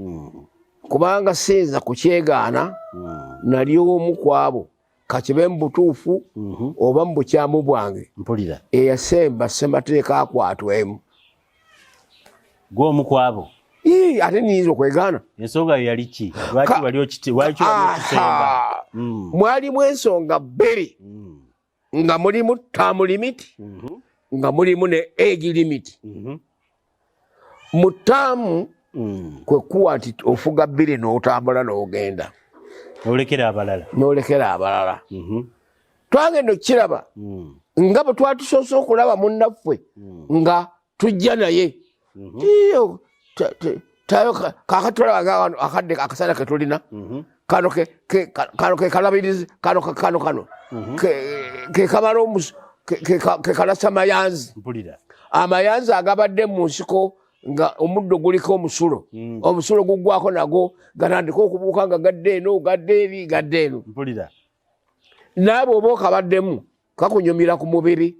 kubanga seenza kukyegaana nali omu ku abo kakibe mu butuufu oba mu bukyamu bwange eyasemba ssemateeka akwatwemu. Gw'omu ku abo? Ate niyinza okwegaana. Ensonga yo yali ki? Lwaki wali okisemba? Mwalimu ensonga bbiri nga mulimu term limit nga mulimu ne age limit. Mu term kwe kuwa nti ofuga bbiri n'otambula n'ogenda. N'olekera abalala. Twagenda okukiraba nga bwe twatusoose okulaba munnaffe nga tujja naye. Kaakati tulaba akadde akasana ke tulina kano ke kalabirizi kano ke kamala ke kalasa amayanzi. Amayanzi agabadde mu nsiko nga omuddo guliko omusulo guggwako nago gatandika okubuuka nga gadde eno gadde eri gadde eno. Naabo oba okabaddemu kakunyumira ku mubiri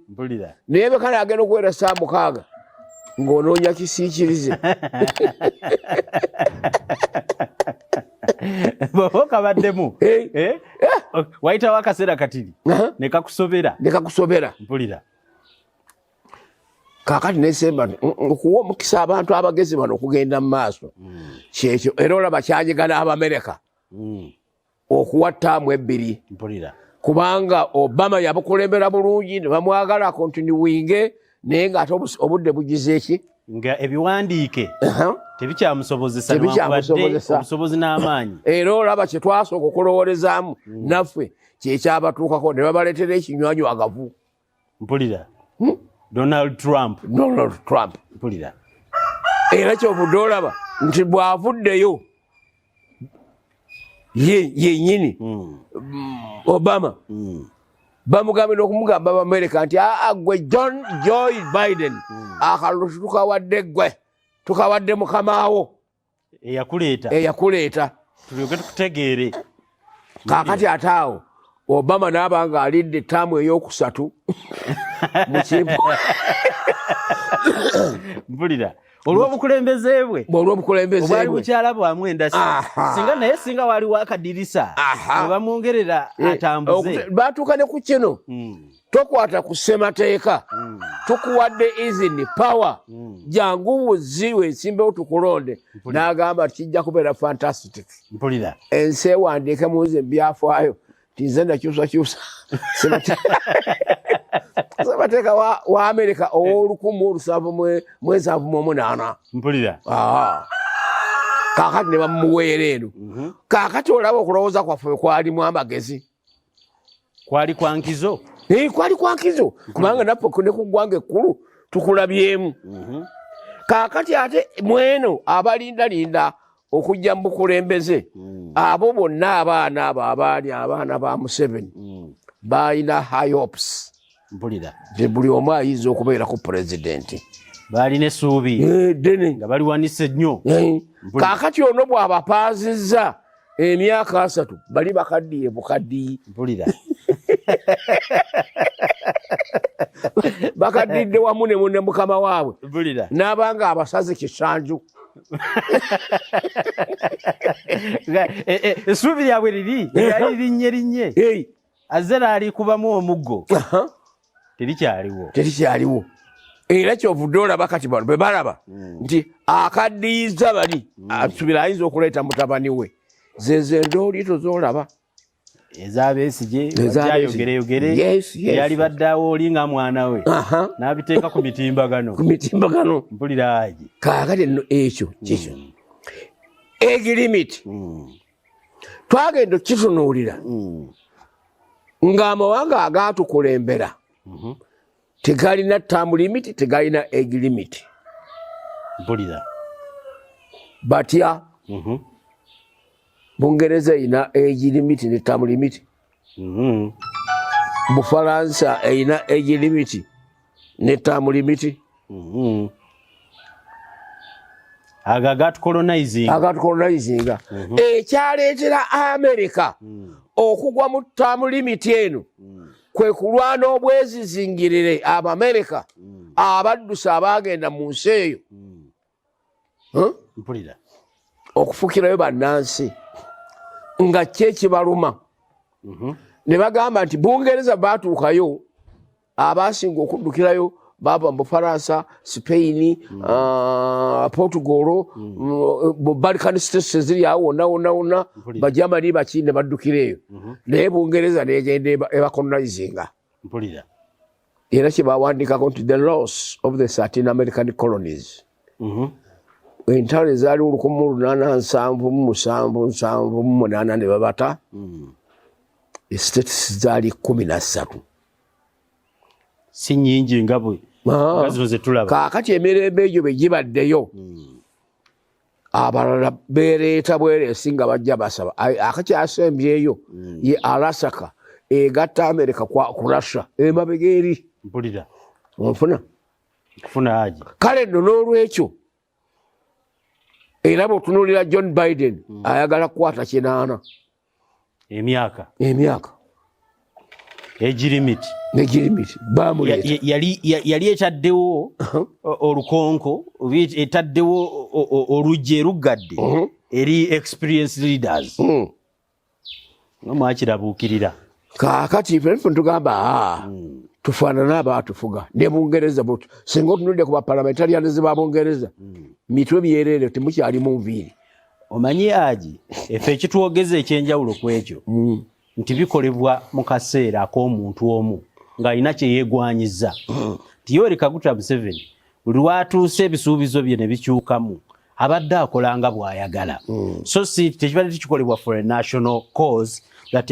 naye be kale agenda okuwera saa 6 ng'onoonya kisiikirize. Bw'oba okabaddemu wayitawo akaseera katiri ne kakusobera. Mpulira. Kaakati nesemba okuwa omukisa abantu abagezi bano okugenda mu maaso kyekyo era olaba kyanyigana Abamerika okuwa ttaamu 2 kubanga Obama yabukulembera bulungi ne bamwagala kontinuwinge naye ng'ate obudde bugize eki nga ebiwandiike tebikyamusobozesa obusobozi n'amaanyi. Era olaba kye twasooka okulowoolezaamu naffe kyekyabatuukako ne babaleetera ekinywanyi agavu. Mpulira. Donald Trump. Mpulira. Era kyovudde olaba nti bw'avuddeyo yennyini Obama bamugambye n'okumugamba Abamerika nti gwe John Joe Biden akalulu tukawadde gwe tukawadde mukamaawo eyakuleeta tulyoke tukutegeere. Kaakati ate awo Obama n'aba nga alidde ttaamu ey'okusatu mu kimbo. Mpulira. Olw'obukulembeze bwe obwali bukyala bwamu endasi singa waliwo akadirisa ne bamwongerera atambuze. Baatuuka ne ku kino tokwata ku ssemateeka tukuwadde izini power jangu wuziwe ensimbewo tukulonde. N'agamba kijja kubeera fantastic. Mpulira. Ensi ewandiike muze byafaayo tinze nakyusakyusa ssemateeka wa Amerika ow'olukumu 17 Mpulira. Kaakati ne bamuweera eno. Kaakati olaba okulowooza kwaffe kwalimu amagezi. Kwali kwa nkizo. Kwali kwa nkizo kubanga naffe ne ku ggwanga ekkulu tukulabyemu. Kaakati ate mweno abalindalinda okujja mu bukulembeze abo bonna abaana abo abaana ba Museveni balina high hopes. Mpulira. Buli omu ayinza okubeera ku pulezidenti. Balina essuubi nga baliwanise nnyo. Kaakati ono bw'abapaazizza emyaka 3 bali bakaddiye bukaddiyi. Mpulira. Bakaddidde wamu ne munne mukama waabwe n'abanga abasaze kisanju. Essuubi lyabwe liri linnye azze n'alikubamu omuggo terikyaliwo. Era kyovudde olaba kati bano be balaba nti akaddiyiza bali asubira ayinza okuleeta mutabani we zezo endooli tozolaba ezabeesige bajjayogereyogere yali baddeawo oli nga mwana we n'abiteeka ku mitimbagano. Mpulira agi kaakati nno ekyo kikyo age limit twagenda okitunuulira ng'amawanga agaatukulembera tegalina term limit tegalina age limit. Mpulira. Batya Bungereza ina age limit ne term limit. Bufaransa ina age limit ne term limit. agagat colonizing ekyaleetera America okugwa mu term limit eno kwe kulwana obwezizingirire Abamerika abaddusa abagenda mu nsi eyo mpulira okufukirayo bannansi nga kyekibaluma ne bagamba nti Bungereza baatuukayo abasinga okuddukirayo baba mu Bufaransa, Spain, Portugal, Balkan states ziri awo wonna Bajamani bakinde baddukireeyo naye Bungereza negenda ebacolonizinga mpulira era kyebawandiikako nti the loss of the 13 American colonies entalo ezaali 1877 ne babata states zaali 13 si nyingi nga bwe zino zetulaba kaakati emirembe egyo bwe gibaddeyo abalala beereeta bwereesi nga bajja basaba akakyasembyeyo ye Alasaka egatta Amerika ku Russia emabega eri mpulira onfuna haji kale nno n'olwekyo era bw'otunuulira John Biden ayagala kukwata 8 emyaka egirimiti bamuleeta yali etaddewo olukonko etaddewo oluggi eruggadde eri experienced leaders nga mwakirabuukirira kaakati ffe tugamba tufaanana abaatufuga ne Bungereza bwetyo singa otunulidde ku baparlamentarians ba Bungereza mitwe byerere temukyalimu nviiri omanyi Haji effe ekitwogeza ekyenjawulo ku ekyo nti bikolebwa mu kaseera ak'omuntu omu ng'alina kye yeegwanyiza nti Yoweri Kaguta Museveni buli lwatuuse ebisuubizo bye ne bikyukamu abadde akolanga bw'ayagala so si tekibadde kikolebwa for a national cause that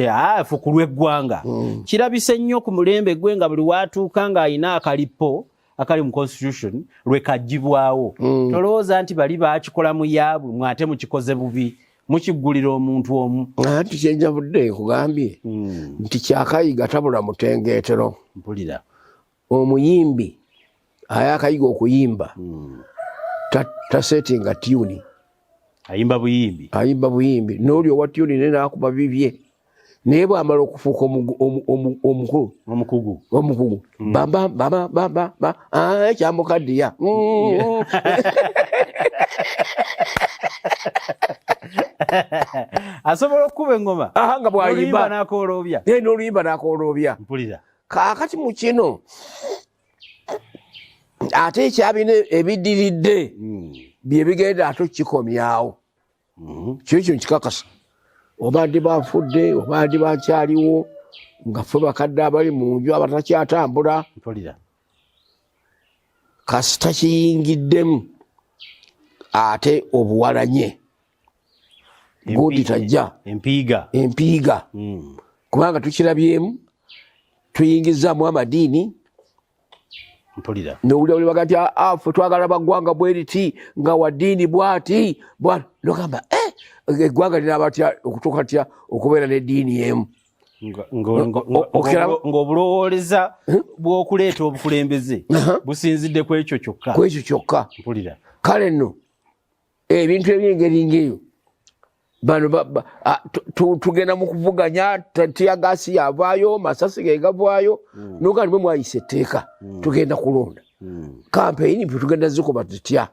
fukulwe eggwanga kirabise nnyo ku mulembe gwe nga buli watuuka ng'alina akalipo akali mu constitution lwe kagibwawo tolowooza nti bali baakikola mu yaabwe mwate mukikoze bubi mukiggulira omuntu omu anti kyenjavudde kugambye nti kyakayiga tabula mutengeetero mpulira omuyimbi ayakayiga okuyimba tasetinga tuni ayimba buyimbi n'oli owa tuni ne naakuba bibye naye bw'amala okufuuka omukugu ekyamukaddiya asobola okukuba engoma nga bw'ayimba n'oluyimba n'akooloobya mpulira kaakati mu kino ate ekyabina ebiddiridde bye bigenda ate kikomyawo kyo nkikakasa oba ndi banfudde oba ndi bankyaliwo nga ffe bakadde abali mu nju abatakyatambula kasita kiyingiddemu ate obuwalanye gundi tajja empiiga kubanga tukirabyemu tuyingizaamu amadiini nowulira baga nti ffe twagala baggwanga bweriti nga waddiini bwati nogamba eggwanga lina batya okutuuka tya okubeera n'eddiini emu ng'obulowooleza bw'okuleeta obukulembeze businzidde ku ekyo kyokka kale nno ebintu ebyengeri ng'eyo bano tugenda mu kuvuganya tiyagaasi yavaayo masasi ge gavaayo noga nimwe mwayisa etteeka tugenda kulonda kampeyini tugenda zikuba tutya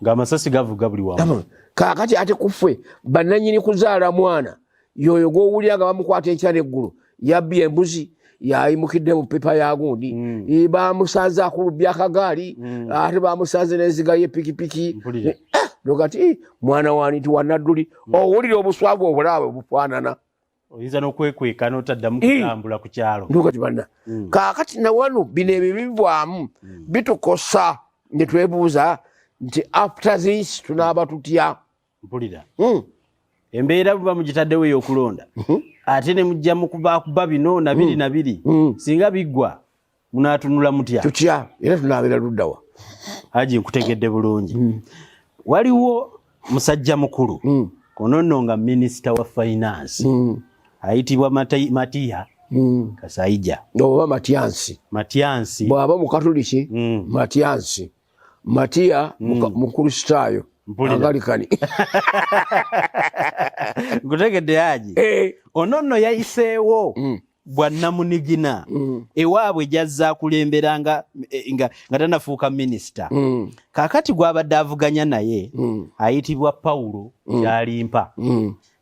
ng'amasasi gavuga buli wamu kaakati ate kuffe bannannyini kuzaala mwana yoyo gw'owulira nga bamukwata enkya n'eggulu yabbye embuzi yayimukidde mu pipa ya gundi bamusanze akulubya akagaali ate bamusanze n'enziga y'epikipiki nogati mwana wani nti wanadduli owulira obuswavu obulaawe bufaanana oyinza n'okwekweka n'otaddamu kutambula ku kyalo nogati banna kaakati nawano bino ebyo bivaamu bitukosa ne twebuuza nti after this tunaaba tutya mpulira embeera buba mugitaddewo ey'okulonda ate ne mujja mu kubakuba bino nabiri singa biggwa munaatunula mutya tutya era tunaabera luddawa Haji nkutegedde bulungi waliwo musajja mukulu kono nno nga minisita wa finance ayitibwa Matiya Kasaija oba Matyansi bw'aba mukatoliki Matyansi Matia mukristaayo agalikani ngutegedde Haji ono nno yayiseewo bwannamunigina ewaabwe jazza kulembera nga tanafuuka minisita kaakati gwabadde avuganya naye ayitibwa Paulo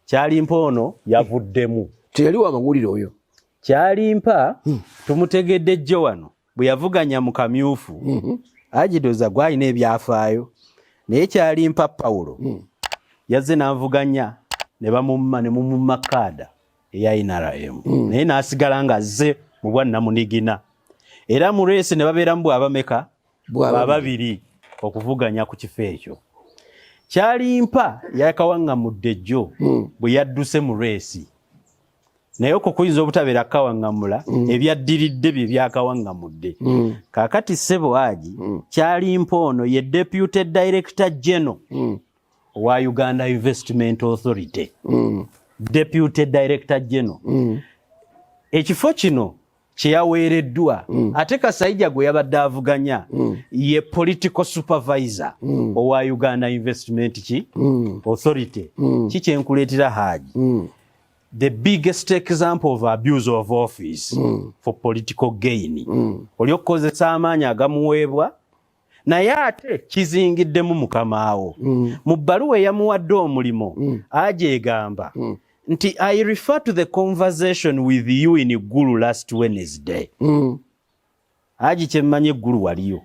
Kyalimpa ono yavuddemu teyali wa mawulire oyo Kyalimpa tumutegedde jjo wano bwe yavuganya mu kamyufu agidoza gwalina ebyafaayo naye Kyalimpa Paulo yazze n'avuganya ne bamumma ne mumumma kaada eya NRM naye n'asigala nga azze mu bwannamunigina era mu reesi ne babeeramu bw'abameka babiri okuvuganya ku kifo ekyo. Kyalimpa yakawaŋŋamudde jjo bwe yadduse mu reesi naye okwo kuyinza obutabeera kawaŋŋamula ebyaddiridde bye byakawaŋŋamudde kaakati ssebo Haji Kyalimpa ono ye Deputy Director General wa Uganda Investment Authority Deputy Director General ekifo kino kye yaweereddwa ate Kasaija gwe yabadde avuganya ye Political Supervisor owa Uganda Investment Authority kikyenkuleetera Haji the biggest example of abuse of office for political gain oli okukozesa amaanyi agamuweebwa naye ate kizingiddemu mukamaawo mu bbaluwa eyamuwadde omulimu agyegamba nti I refer to the conversation with you in Gulu last Wednesday Haji kyemmanyi eggulu waliyo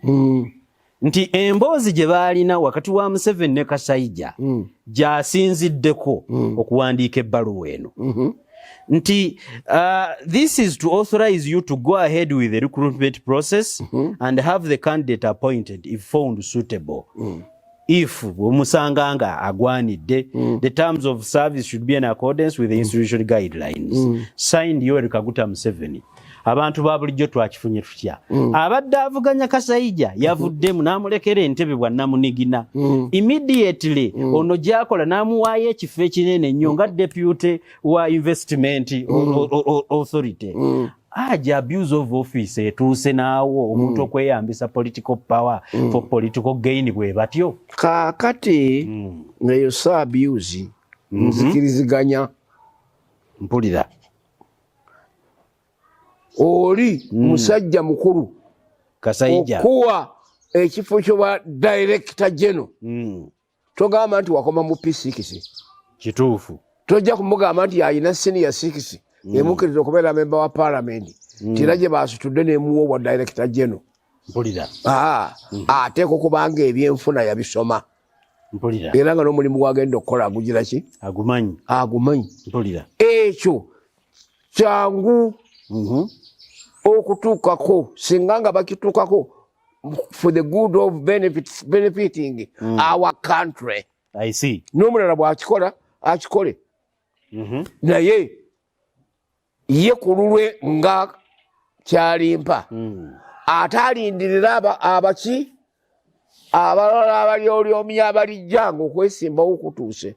nti emboozi gye baalina wakati wa Museveni ne Kasaija gy'asinziddeko okuwandiika ebbaluwa eno nti this is to authorize you to go ahead with the recruitment process and have the candidate appointed if found suitable if bwemusanga nga agwanidde the terms of service should be in accordance with the institution guidelines signed Yoweri Kaguta Museveni. Abantu ba bulijjo twakifunye tutya abadde avuganya Kasaija yavuddemu n'amulekera entebe bwannamunigina immediately ono gyakola n'amuwaayo ekifo ekinene nnyo nga deputy wa investment authority Haji abuse of office etuuse naawo omuntu okweyambisa political power for political gain bwe batyo kaakati ngayo sa abuse nzikiriziganya mpulira oli musajja mukulu Kasaija okuwa ekifo ky'obwa Director General togamba nti wakoma mu P6 kituufu tojja kumugamba nti ayina senior 6 emukkiriza okubeera member wa parliament tira gye baasitudde n'emuwa obwa Director General mpulira ateeka okubanga ebyenfuna yabisoma mpulira era nga n'omulimu gwagenda okukola agugira ki agumanyi mpulira ekyo kyangu okutuukako singa nga bakituukako for the good of benefiting our country. I see. N'omulala bw'akikola akikole naye ye ku lulwe nga Kyalimpa ate alindirira abaki abalala abalyolyomya abalijjanga okwesimbawo okutuuse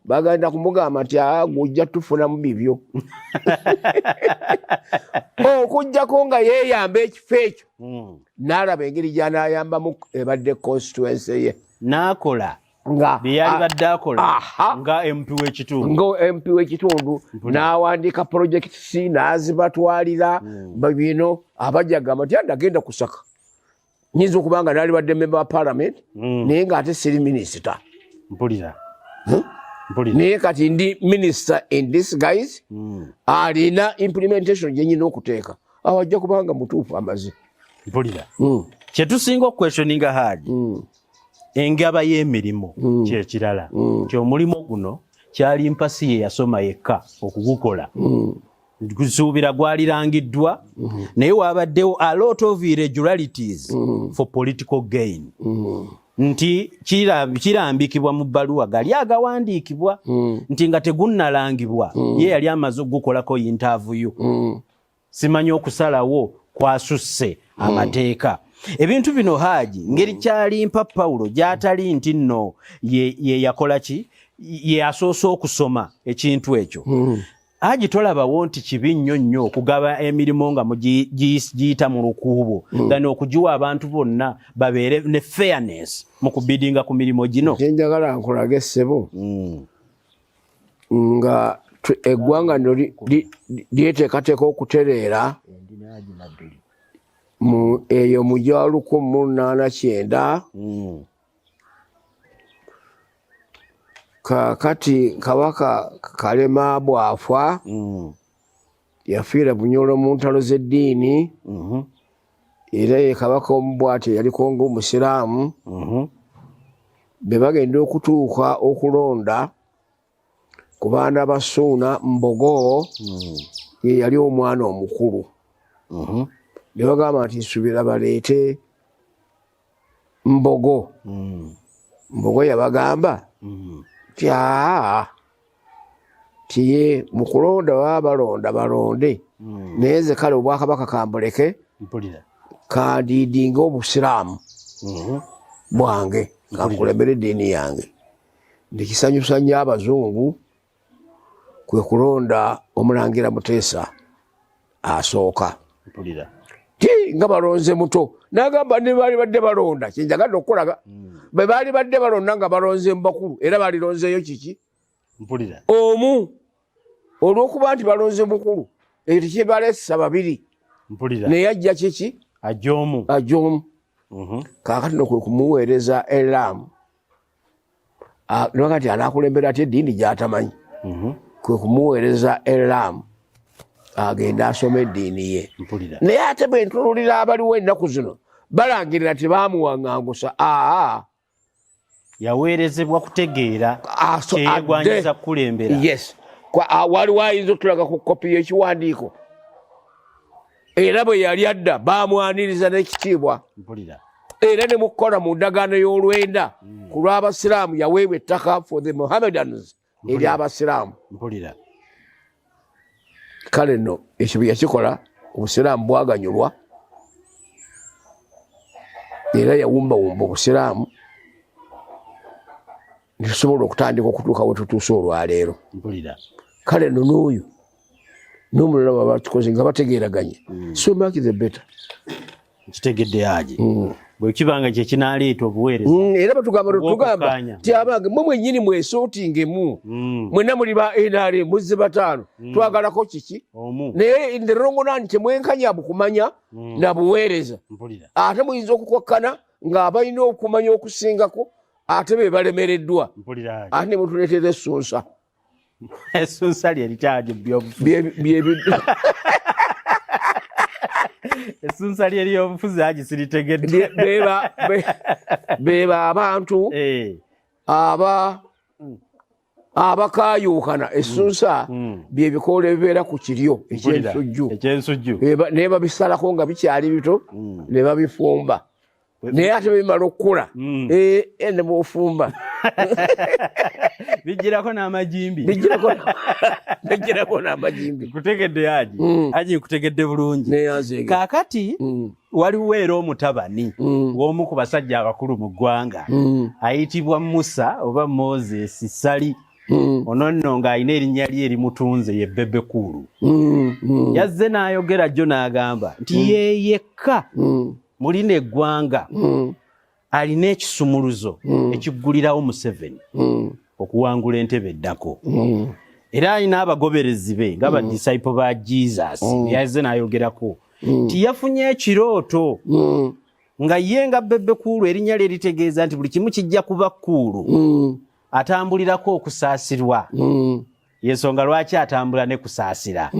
bagenda kumugamba nti gujja tufunamu bibyo okujjako nga yeeyamba ekifo ekyo n'alaba engeri gy'anaayambamu ebadde constituency ye n'akola byeyali badde akola nga MP w'ekitundu n'awandiika projects n'azibatwalira bino abajjagamba nti agenda kusaka nyinza okuba nga naali badde member wa parliament naye ng'ate siri minisita mpulira naye kati ndi minister in disguise alina implementation gye nyina okuteeka awo ajja kubanga mutuufu amaze mpulira kye tusinga okuquestioninga Haji engaba y'emirimu kyekirala nti omulimu guno Kyalimpa si ye yasoma yekka okugukola gusuubira gwalirangiddwa naye wabaddewo a lot of irregularities for political gain nti kirambikibwa mu bbaluwa gali agawandiikibwa nti nga tegunnalangibwa ye yali amaze okugukolako interview simanyi okusalawo kwasusse amateeka ebintu bino Haji ngeri Kyalimpa Paulo gy'atali nti nno ye yakola ki ye asoose okusoma ekintu ekyo Haji tolabawo nti kibi nnyo okugaba emirimu nga giyita mu lukuubo gano okugiwa abantu bonna babeere ne fairness mu kubidinga ku mirimu gino. Kyenjagala nkulage ssebo nga eggwanga nno lyeteekateeka okutereera eyo mu gya 1889 kakati kabaka Kalema bwafa yafiira Bunyoro mu ntalo z'eddiini era ye kabaka omubwate yaliko ng'omusiraamu be bagenda okutuuka okulonda ku baana ba Ssuuna Mbogo ye yali omwana omukulu ne bagamba nti nsubira baleete Mbogo. Mbogo yabagamba tiye mu kulonda baba balonda balonde naye nze kale obwakabaka kambuleke kandiidinga obusiraamu bwange kankulembera eddiini yange. Ndikisanyusa nnyo abazungu kwe kulonda Omulangira Muteesa asooka nga balonze muto n'agamba ne baali badde balonda kyenjagadde okukulaga bwe baali badde balonda nga balonze mu bakulu era balironzeeyo kiki omu olw'okuba nti balonze mukulu ekyo tekibaleesa babiri naye ajja kiki ajjoomu kaakati no kwe kumuweereza eraamu naga nti anaakulembera ati eddiini gy'atamanyi kwe kumuweereza eraamu agenda asoma eddiini ye. Naye ate bwe ntunulira abaliwo ennaku zino balangirira tebaamuwaŋŋangusa. Yaweerezebwa kutegeera kyeyegwanyiza kukulembera. Yes. Waliwo ayinza okutulaga ku kopi y'ekiwandiiko era bwe yali adda baamwaniriza n'ekitiibwa era ne mukola mu ndagaano y'olwenda ku lw'Abasiraamu yaweebwa ettaka for the Mohammedans eri Abasiraamu. Kale nno ekyo bwe yakikola Obusiraamu bwaganyulwa era yawumbawumba Obusiraamu ne tusobola okutandika okutuuka we tutuuse olwaleero. Kale nno n'oyo n'omulala baba tukoze nga bategeeraganye so much the better. Kitegedde Haji bwe kibanga kye kinaaleeta obuweereza era batugamba ti abange mwe mwennyini mwesootingemu mwenna muli ba NRM muzze bataano twagalako kiki naye in the wrong line temwenkanya bukumanya na buweereza ate muyinza okukokkana ng'abalina okumanya okusingako ate be balemereddwa ate ne mutuleetera essunsa. Essunsa lye lityaje essunsa lye ly'obufuzi Haji siritegedde. Beba abantu abakaayuukana essunsa bye bikoola ebibeera ku kiryo eky'ensujju naye babisalako nga bikyali bito ne babifumba naye ate bimala okukula ne bwofumba bijjirako n'amajimbi kutegedde Haji nkutegedde bulungi. Kaakati waliwo era omutabani w'omu ku basajja abakulu mu ggwanga ayitibwa Musa oba Moses Sali ono nno ng'alina erinnya lye erimutunze ye Bebekulu. Yazze n'ayogera jjo n'agamba nti yeyekka mulina eggwanga alina ekisumuluzo ekiggulirawo Museveni okuwangula entebe eddako era alina abagoberezi be nga badisciple ba Jesus. Yazze n'ayogerako nti yafunye ekirooto nga ye nga Bebekulu erinnya lye litegeeza nti buli kimu kijja kuba kkulu atambulirako okusaasirwa yensonga lwaki atambula ne kusaasira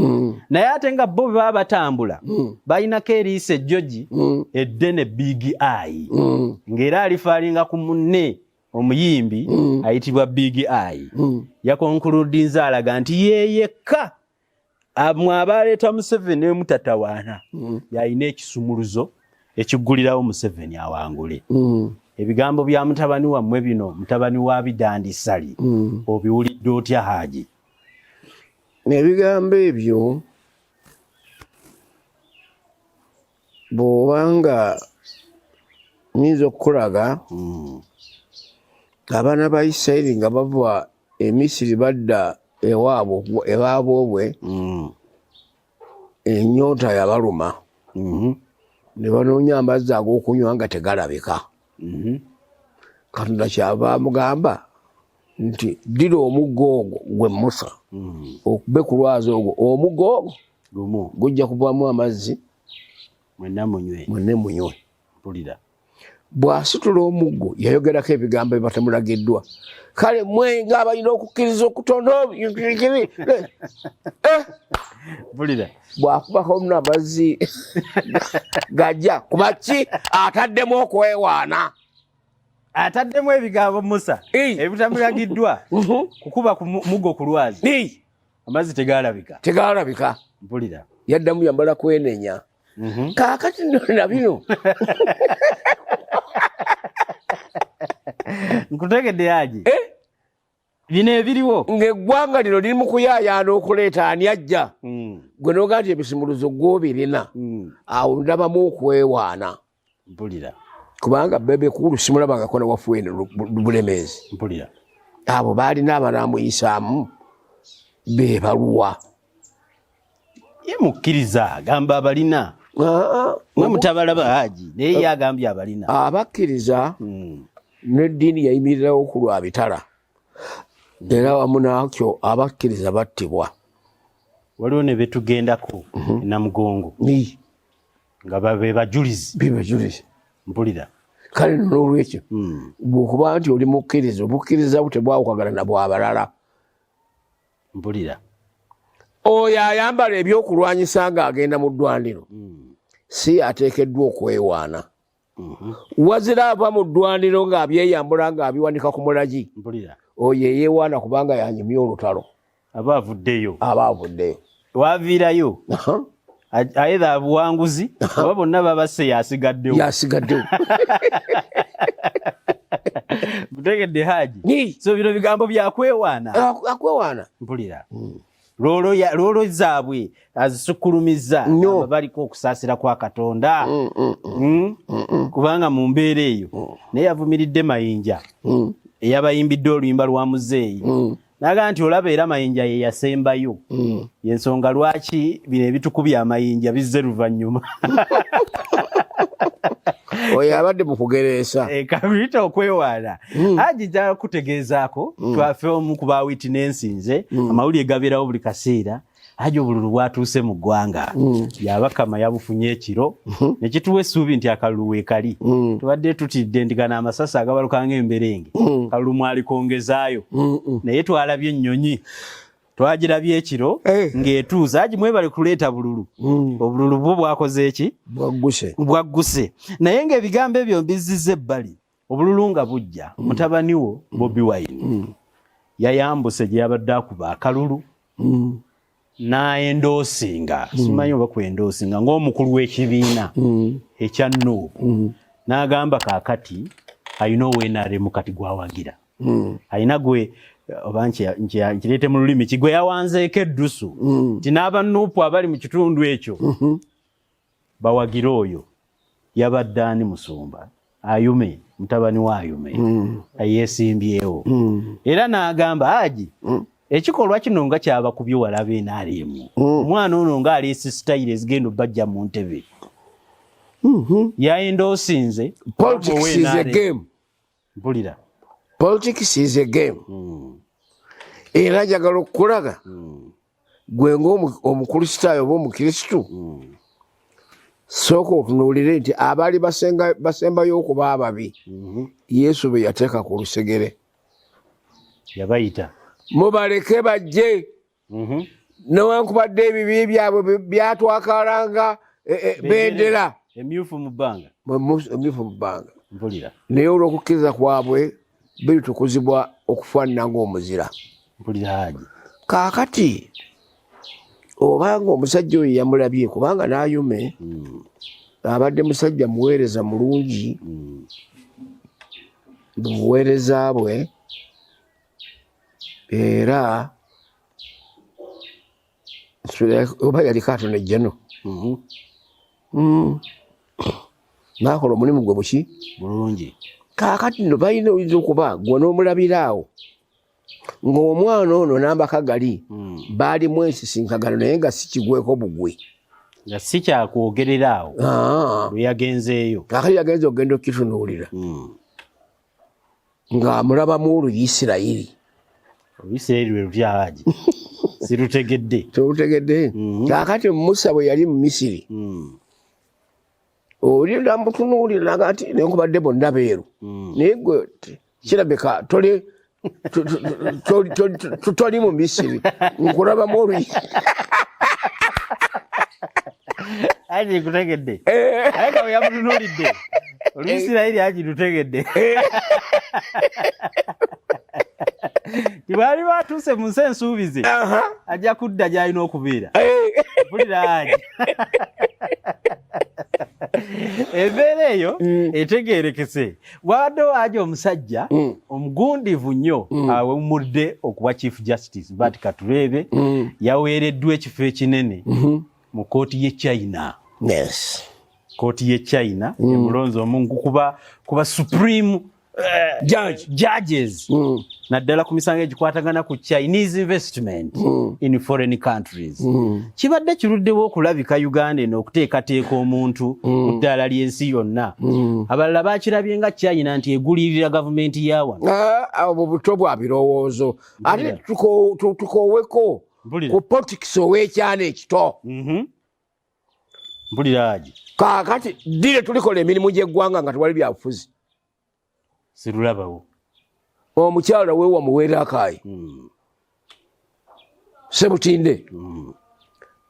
naye ate nga bo baba batambula balinako eriisa ejjogi eddene Big Eye ng'era alifaalinga ku munne omuyimbi ayitibwa Big Eye yakonkuludinza alaga nti yeyekka mwe abaleeta Museveni ne mutatawaana yalina ekisumuluzo ekiggulirawo Museveni awangule. Ebigambo bya mutabani wammwe bino mutabani wa Bidandi Sali obiwulidde otya Haji? Ebigambo ebyo bw'obanga nyinza okukulaga abaana ba Isirayiri nga bava e Misiri badda ewaabwe ennyonta yabaluma ne banoonya amazzi ag'okunywa nga tegalabika. Katonda kyava amugamba nti ddira omuggo ogwo gwe Musa okube ku lwazi ogwo omuggo ogwo gujja kuvaamu amazzi mwenna munywe. Bw'asitula omuggo yayogerako ebigambo ebibatamulagiddwa. Kale mwe ng'abalina okukkiriza okutonda bw'akubako n'amazzi gajja kuba ki ataddemu okwewaana. Ataddemu ebigambo Musa ebitamulagiddwa kukuba ku muggo ku lwazi amazzi tegalabika. Mpulira yaddamu yambala kwenenya. Kaakati na bino nkutegedde Haji bino ebiriwo ng'eggwanga lino liri mu kuyaayaana okuleeta ani ajja gwe noga nti ebisimuluzo gw'obirina awo ndabamu okwewaana. Mpulira kubanga bebe kulu simulabangako na wafuwene Bulemeezi. Mpulira abo baalina abanamuyisaamu be baluwa ye mukkiriza agamba abalina mwe mutabalaba Haji naye ye agambye abalina abakkiriza n'eddiini yayimirirawo ku lwa bitala era wamu nakyo abakkiriza battibwa. Waliwo ne betugendako Namugongo nga be bajulizi. Mpulira kale n'olwekyo bw'okuba nti oli mukkiriza obukkiriza bwe tebwawukagana na bw'abalala. Mpulira oyo ayambala ebyokulwanyisa ng'agenda mu ddwaniro si ateekeddwa okwewaana. Wazira ava mu ddwaniro ng'abyeyambula ng'abiwanika ku mulagi. Mpulira oyo eyeewaana kubanga yanyumya olutalo. aba avuddeyo waviirayo ayitha abuwanguzi oba bonna babase yasigaddewo mutegedde Haji. So bino bigambo byakwewaana mpulira loolo zaabwe azisukulumiza baliko okusaasira kwa Katonda kubanga mu mbeera eyo naye yavumiridde Mayinja eyabayimbidde oluyimba lwa Muzeeyi naga nti olaba era Mayinja ye yasembayo yensonga lwaki bino ebitukubya Amayinja bizze luvannyuma oyo abadde mu kugereesa kabirita okwewaana. Haji ja kutegeezaako twafe omu ku ba witnessinze amawulire gabeerawo buli kaseera. Haji obululu bwatuuse mu ggwanga yabakama yabufunye ekiro ne kituwa essuubi nti akalulu weekali tubadde tutidde ndigana amasasi agabaluka ng'emberenge kalulu mwalikongezaayo naye twalabye ennyonyi twagirabye ekiro ng'etuuza. Haji mwebale kuleeta bululu obululu bwo bwakoze eki bwagguse naye ng'ebigambo ebyo mbizizza ebbali obululu nga bujja mutabani wo Bobi Wine yayambuse gye yabadde akuba akalulu n'endoosinga simanyi oba kwendoosinga ng'omukulu w'ekibiina ekya Nuupu n'agamba kaakati ayina ow'NRM kati gwawagira ayina gwe oba nkireete mu lulimi kigwe yawanzeeko eddusu nti n'aba Nuupu abali mu kitundu ekyo bawagira oyo yabadde ani Musumba Ayume mutabani wa Ayume yeesimbyewo era n'agamba Haji ekikolwa kino nga kyabakubye walabe NRM omwana ono nga aleese sitayiro ezigenda obbajja mu ntebe yayendoosinze politics is a game. Mpulira Politics is a game. Era njagala okukulaga gwe ng'omukristaayo oba omukristu sooka otunuulire nti abaali basembayo okuba ababi Yesu be yateeka ku lusegere yabayita mubaleke bajje newankubadde ebibi byabwe byatwakalanga bendera emyufu mu bbanga mpulira naye olw'okukkiriza kwabwe biritukuzibwa okufaanana ng'omuzira. Mpulira Haji kaakati obanga omusajja oyo yamulabye kubanga n'Ayume abadde musajja muweereza mulungi mu buweereza bwe era oba yali Katonda ejjano n'akola omulimu gwe buki bulungi. Kaakati nno balina oyinza okuba gwe n'omulabira awo ng'omwana ono n'Ambakagali baali mwesisinkagano naye nga si kigweko bugwe nga si kyakwogerera awo lwe yagenzeeyo kakali yagenze okugenda okukitunuulira ng'amulabamu Oluyisirayiri lwe lutyahaji sirutegedde terutegedde kakati Musa bwe yali mu Misiri oli namutunuulira naga ati nenkubadde bonna beeru naye gwe kirabika toli mu Misiri nkulabamu Oluyisirayiri aje kutegedde ayika bwe yamutunuulidde Oluyisirayiri aje lutegedde tibaali batuuse mu nsi ensuubize ajja kudda gy'alina okubeera mpulira aje embeera eyo etegeerekese bwaddewo aje omusajja omugundivu nnyo awemudde okuba chief justice but katuleebe yaweereddwa ekifo ekinene mu kooti y'e China. Yes. Kooti y'e China emulonzi omungu kuba supreme judges naddala ku misango egikwatagana ku Chinese investment in foreign countries. Kibadde kiruddewo okulabika Uganda eno okuteekateeka omuntu ku ddaala ly'ensi yonna. Abalala baakirabye nga China nti egulirira gavumenti ya wano. Abo buto bwa birowoozo. Ate tukooweko ku politics ow'ekyana ekito. Mpulira aje. Kaakati ddire tulikola emirimu gy'eggwanga nga tewali byabufuzi. Sirulabawo. Omukyala weewa muweera akaayi. Sebutinde.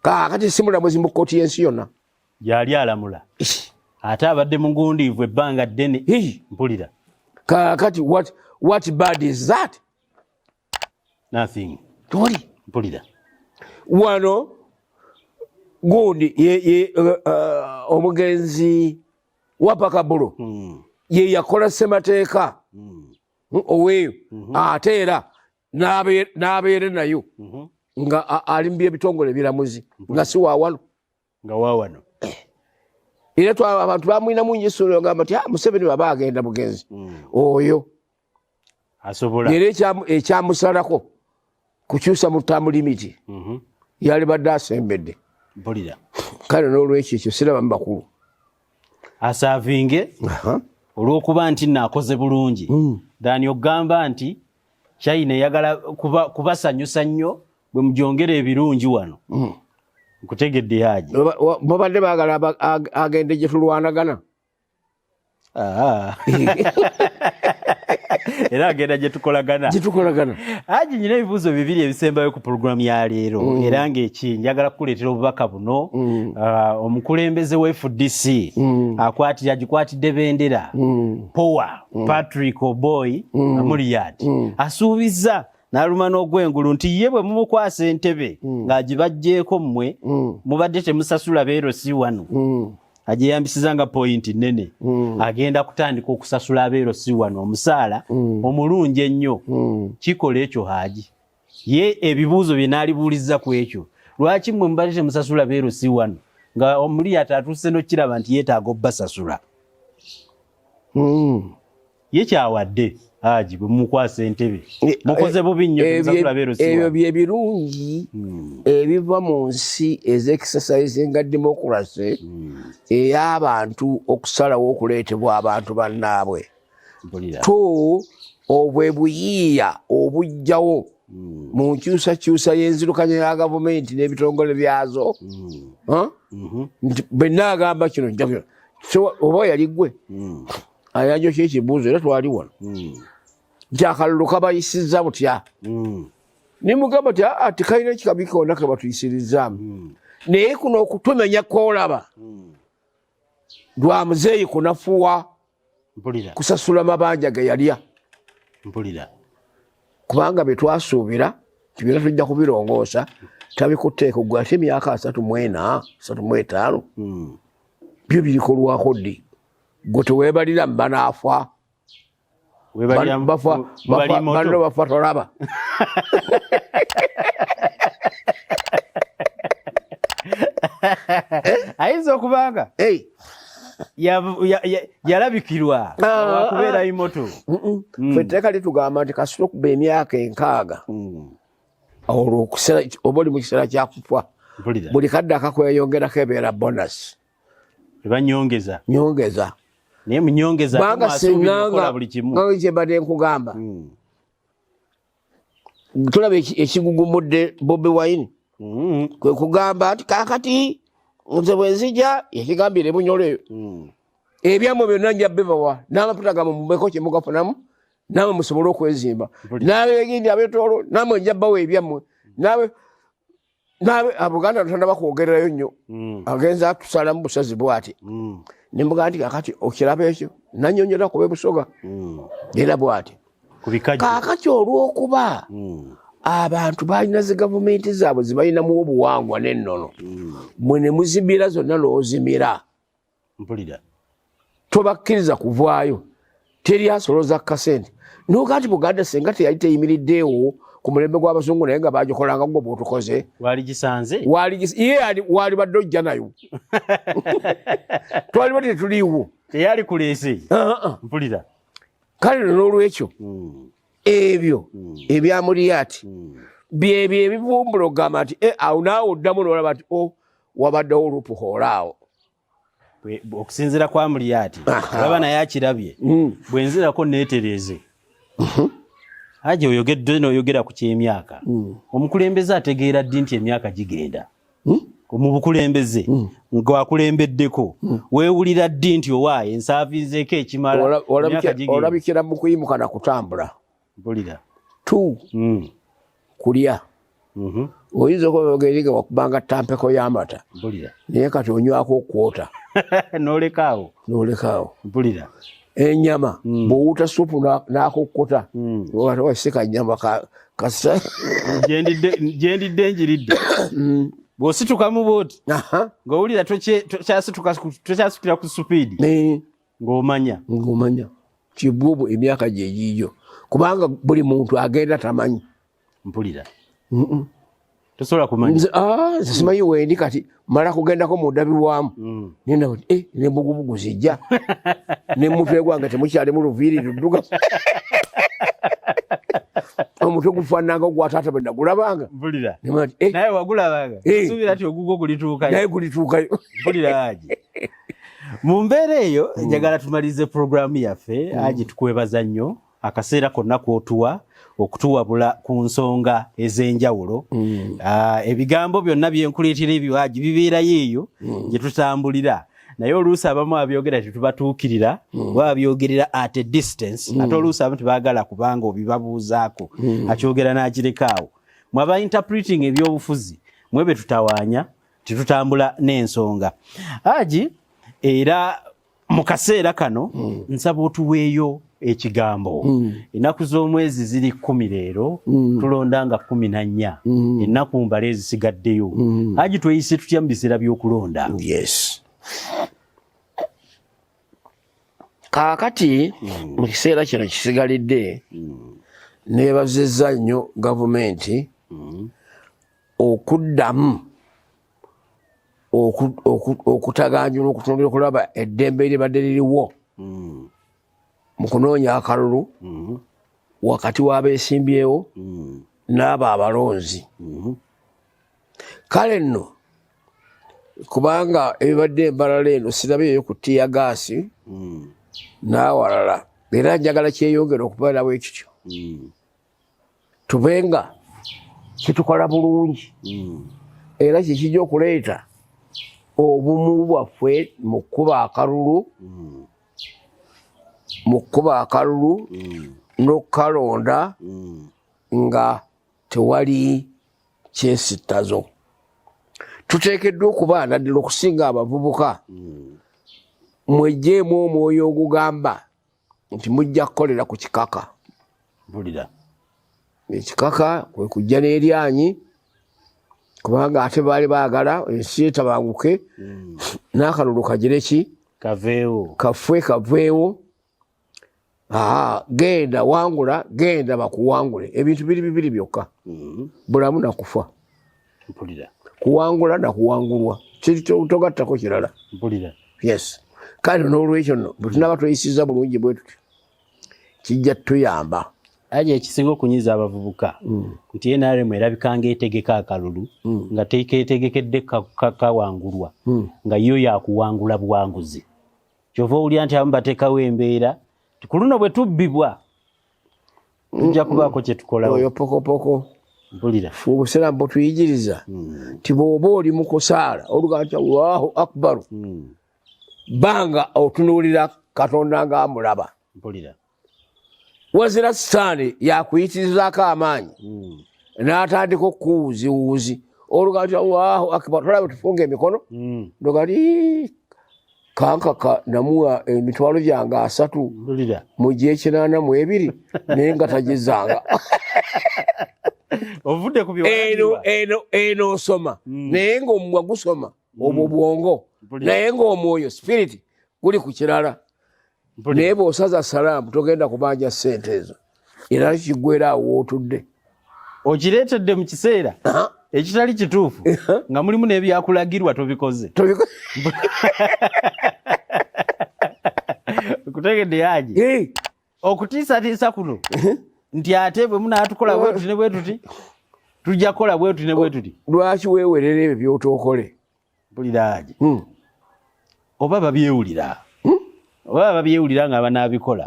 Kaakati simulamuzi mu kkooti y'ensi yonna. Yali alamula. Ate abadde mugundiivu ebbanga ddene. Mpulira. Kaakati what bad is that? Nothing. Toli. Mpulira. Wano gundi omugenzi wa Pakabulo ye yakola ssemateeka oweeyo ate era n'abeere nayo nga ali mu by'ebitongole biramuzi nga si waawano nga waawano era abantu bamwinamu nnyo essuula ogamba nti Museveni baba agenda bugenzi oyo asobola era ekyamusalako kukyusa mu term limit yali badde asembedde. Mpulira. Kale n'olwekyo ekyo siraba mu bakulu asaavinge olw'okuba nti naakoze bulungi dani ogamba nti China eyagala kubasanyusa nnyo bwe mujongera ebirungi wano nkutegedde yaje babadde baagala agende gye tulwanagana era agenda gye tukolagana aji nyina ebibuuzo bibiri ebisembayo ku pulogulaamu ya leero era ng'eki njagala kukuleetera obubaka buno omukulembeze wa FDC agikwatidde bendera Power Patrick Oboy Amuriat asuubizza n'aluma n'ogwengulu nti ye bwe mumukwasa entebe ng'agibajjeeko mmwe mubadde temusasula beerosi wano agyeyambisiza nga point nene agenda kutandika okusasula abeerosi wano omusaala omulungi ennyo kikola ekyo Haji ye ebibuuzo bye n'alibuulizza ku ekyo lwaki mmwe mubadde temusasula beerosi wano nga Amuriat atuuse n'okiraba nti yeetaaga obbasasula ye kyawadde Haji bwe mumukwasa entebe mukoze bubi nnyo temusasula beerosi wano ebyo bye birungi ebiva mu nsi ez'exercisinga democracy ey'abantu okusalawo okuleetebwa abantu bannaabwe to obwe buyiiya obujjawo mu nkyusakyusa y'enzirukanya ya gavumenti n'ebitongole byazo nti benna agamba kino oba yali ggwe ayanjo kyekibuuzo era twali wano nti akalulu kabayisizza butya nimugamba ti tikalina ekikabi konna ke batuyisirizzaamu naye kuno okutumenya kwolaba lwa muzeeyi kunafuwa kusasula mabanja ge yalya kubanga bye twasuubira tibira tujja kubirongoosa tabikutteeka gwe ate emyaka 34 35 byo birikolwako ddi gwe teweebalira mu banaafa banno bafa tolaba ayinza okubanga yalabikirwa wakubeera imoto. Ffe tteeka litugamba nti kasita okuba emyaka 6 olwo oba oli mu kiseera kyakufa buli kadde akakweyongerako ebeera bonus. Ebanyongeza naye munyongeza banga buli kimu nga kyembadde nkugamba tulaba ekigugumudde Bobi Wine kwe kugamba nti kaakati nze bwe nzija ekigambire Bunyole ebyammwe byonna nja bibawa n'amaputa gammwe mubeko kye mugafunamu naamwe musobole okwezimba n'abegindi abetoolo naamwe nja bbawo ebyammwe naawe Abuganda tonaba kwogererayo nnyo agenza atusalamu busazi bw'ati ne mbuga nti kaakati okiraba ekyo nannyonnyola kuba Busoga era bw'ati kaakati olw'okuba abantu balina zi gavumenti zaabwe zibalinamu obuwangwa n'ennono mwe ne muzimira zonna n'ozimira tobakkiriza kuvaayo teri asoloza kasente noga nti Buganda senga teyali teyimiriddeewo ku mulembe gw'Abazungu naye nga bagikolanga gwe bw'otukoze wali badde ojja nayo twali badde tetuliiwo teyali kuleese mpulira kale n'olwekyo ebyo ebyamuliyati byebyo ebivumbula ogamba nti awo naawe oddamu n'olaba nti wabaddewo olupuhoolaawo okusinziira kwa Muliyati olaba naye akirabye bwe nzirako neetereeze Haji oyogedde n'oyogera ku ky'emyaka omukulembeze ategeera ddi nti emyaka gigenda mu bukulembeze ng'akulembeddeko weewulira ddi nti owaaye ensaavizeeko ekimala olabikira mu kuyimuka na kutambula mpulira kulya oyinza okubaogeriga wakubanga tampeko y'amata naye kati onywako okwota n'olekaawo mpulira enyama bw'owuta supu n'akokota wasika nyama kasa gyendidde njiridde bw'ositukamu bwoti ng'owulira tokyasitula ku supiidi ng'omanya kibwobwo emyaka gye giiyo kubanga buli muntu agenda tamanyi mpulira tosobola kumanya simanyi wendi kati mala kugendako mu ddabirwamu nenda nti nembugubugu zijja nemutwe gwange temukyalimu luviiri ludduga omutwe gufaananga ogwataata bwe nagulabanga naye wagulabanga suubira ti ogugo naye gulituukayo mpulira Haji mu mbeera eyo njagala tumalize puroguraamu yaffe Haji tukwebaza nnyo akaseera konna k'otuwa okutuwabula ku nsonga ez'enjawulo ebigambo byonna byenkuleetera ebyo Haji bibeerayo eyo gye tutambulira naye oluusi abamu abyogera tetubatuukirira babyogerera at a distance ate oluusi abamu tebaagala kubanga obibabuuzaako akyogera n'akirekaawo mwe aba interpreting ebyobufuzi mwebe tutawaanya tetutambula n'ensonga Haji era mu kaseera kano nsaba otuweeyo ekigambo ennaku z'omwezi ziri 10 leero tulonda nga 14 ennaku mbale ezisigaddeyo Haji tweyise tutya mu biseera by'okulonda kaakati mu kiseera kino kisigalidde neebazizza nnyo gavumenti okuddamu okutaganjula okutumbula okulaba eddembe eribadde liriwo mu kunoonya akalulu wakati w'abeesimbyewo n'abo abalonzi kale nno kubanga ebibadde embalala eno sirabyeyo ku ttiya gaasi n'awalala era njagala kyeyongera okubeerawo ekityo tubenga kitukola bulungi era kikijja okuleeta obumu bwaffe mu kkuba akalulu n'okukalonda nga tewali kyesittazo tuteekeddwa okuba naddala okusinga abavubuka mwejjeemu omwoyo ogugamba nti mujja kukolera ku kikaka ekikaka kwe kujja n'eryanyi kubanga ate baali baagala ensi etabanguke n'akalulu kagire ki kaveewo genda wangula genda bakuwangule ebintu biri bibiri byokka bulamu nakufa kuwangula nakuwangulwa kiri togattako kirala kale n'olwekyo nno bwe tunaba tuyisiza bulungi bwe tuti kijja tuyamba aje ekisinga okunyiza abavubuka nti NRM erabika ng'etegeka akalulu nga teketegekedde kakawangulwa nga yo yakuwangula buwanguzi kyova olya nti abamu bateekawo embeera ku luno bwe tubbibwa tujja kubaako kye tukolawo oyo pokopoko mpulira obusiraamu bwetuyigiriza nti bw'oba oli mu kusaala oluga nti Allahu akbaru banga otunuulira Katonda ng'amulaba mpulira wazira sitaani yakuyitirizaako amaanyi n'atandika okuwuziwuzi oluga nti Allahu akbaru tolaba tufunga emikono ndogati kankaka namuwa emitwalo gyange 3 mu G82 naye nga tagizanga ovudde ku eno osoma naye ng'omumwa gusoma obwo bwongo naye ng'omwoyo spirit guli ku kirala naye bw'osaza salaamu togenda kubanja ssente ezo era kiggwera awo wootudde okireetedde mu kiseera ekitali kituufu nga mulimu n'ebyakulagirwa tobikoze kutegedde yaje okutiisatiisa kuno nti ate bwe munaatukola bwe tuti ne bwe tuti tujja kukola bwe tuti ne bwe tuti lwaki weewerera ebyo by'otookole mpulira aje oba babyewulira nga banaabikola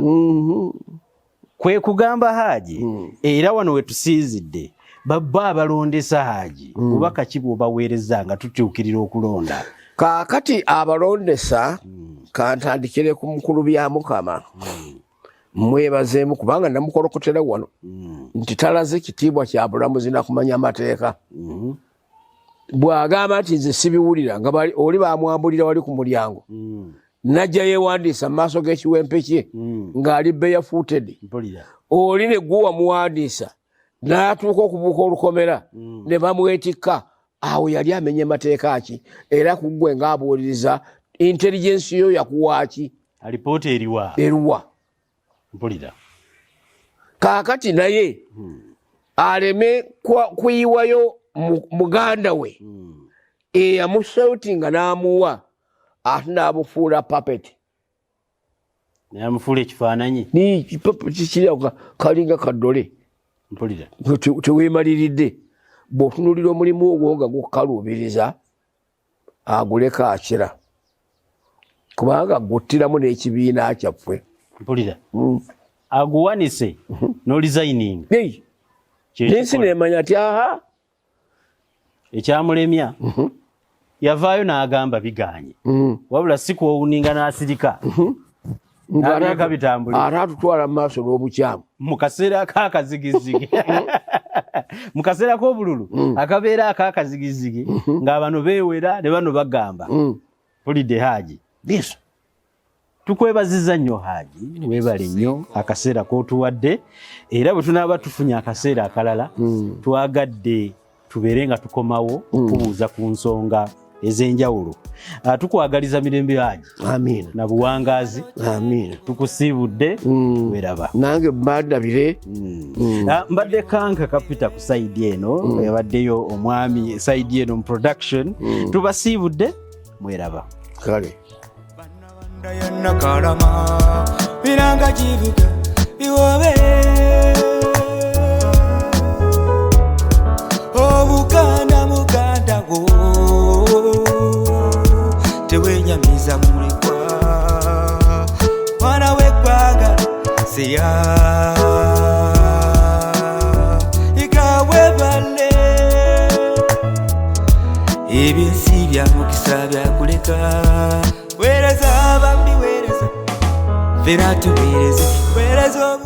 kwe kugamba Haji era wano we tusiizidde babba abalondesa Haji bubaka ki bw'obaweereza nga tutuukirira okulonda kaakati abalondesa kantandikire ku mukulu bya Mukama mwebazeemu kubanga namukolokotera wano nti talaze kitiibwa kya bulamuzi na kumanya amateeka bw'agamba nti nze sibiwulira nga oli bamwambulira wali ku mulyango najja yeewandiisa mu maaso g'ekiwempe kye ng'ali barefuuted oli ne gwe wamuwandiisa n'atuuka okubuuka olukomera ne bamwetikka awo yali amenye mateeka ki era ku ggwe ng'abuuliriza intelligence yo yakuwaaki alipoota eruwa mpulira kaakati naye aleme kuyiwayo muganda we eyamusautinga n'amuwa ate n'amufuula puppet n'amufuula ekifaananyi kikiri kalinga kaddole mpulira teweemaliridde bw'otunuulira omulimu ogwo nga gukaluubiriza aguleka akira kubanga guttiramu n'ekibiina kyaffe mpulira aguwanise n'olizayininga n'ensi neemanya ti aha ekyamulemya yavaayo n'agamba biganye wabula si kwowuninga n'asirika n'ateeka bitambulira ate atutwala mu maaso n'obukyamu mu kaseera ak'akazigizigi mu kaseera k'obululu akabeera ak'akazigizigi ng'abano beewera ne bano bagamba pulidde Haji liso tukwebaziza nnyo Haji weebale nnyo akaseera k'otuwadde era bwe tunaaba tufunye akaseera akalala twagadde tubeere nga tukomawo kubuuza ku nsonga ez'enjawulo tukwagaliza mirembe Haji amiina na buwangaazi amiina tukusiibudde weraba nange mbadabire mbadde kanka kapita ku sayidi eno yabaddeyo omwami sayidi eno mu production tubasiibudde mweraba kale Yanna kalama biranga kivuga biwobe muganda go tewenyamiza mulekwa mwana w'eggwanga seya ikawebale ebyensi bya mukisa byakuleka wereza bambi wereza fera tuwereze wereza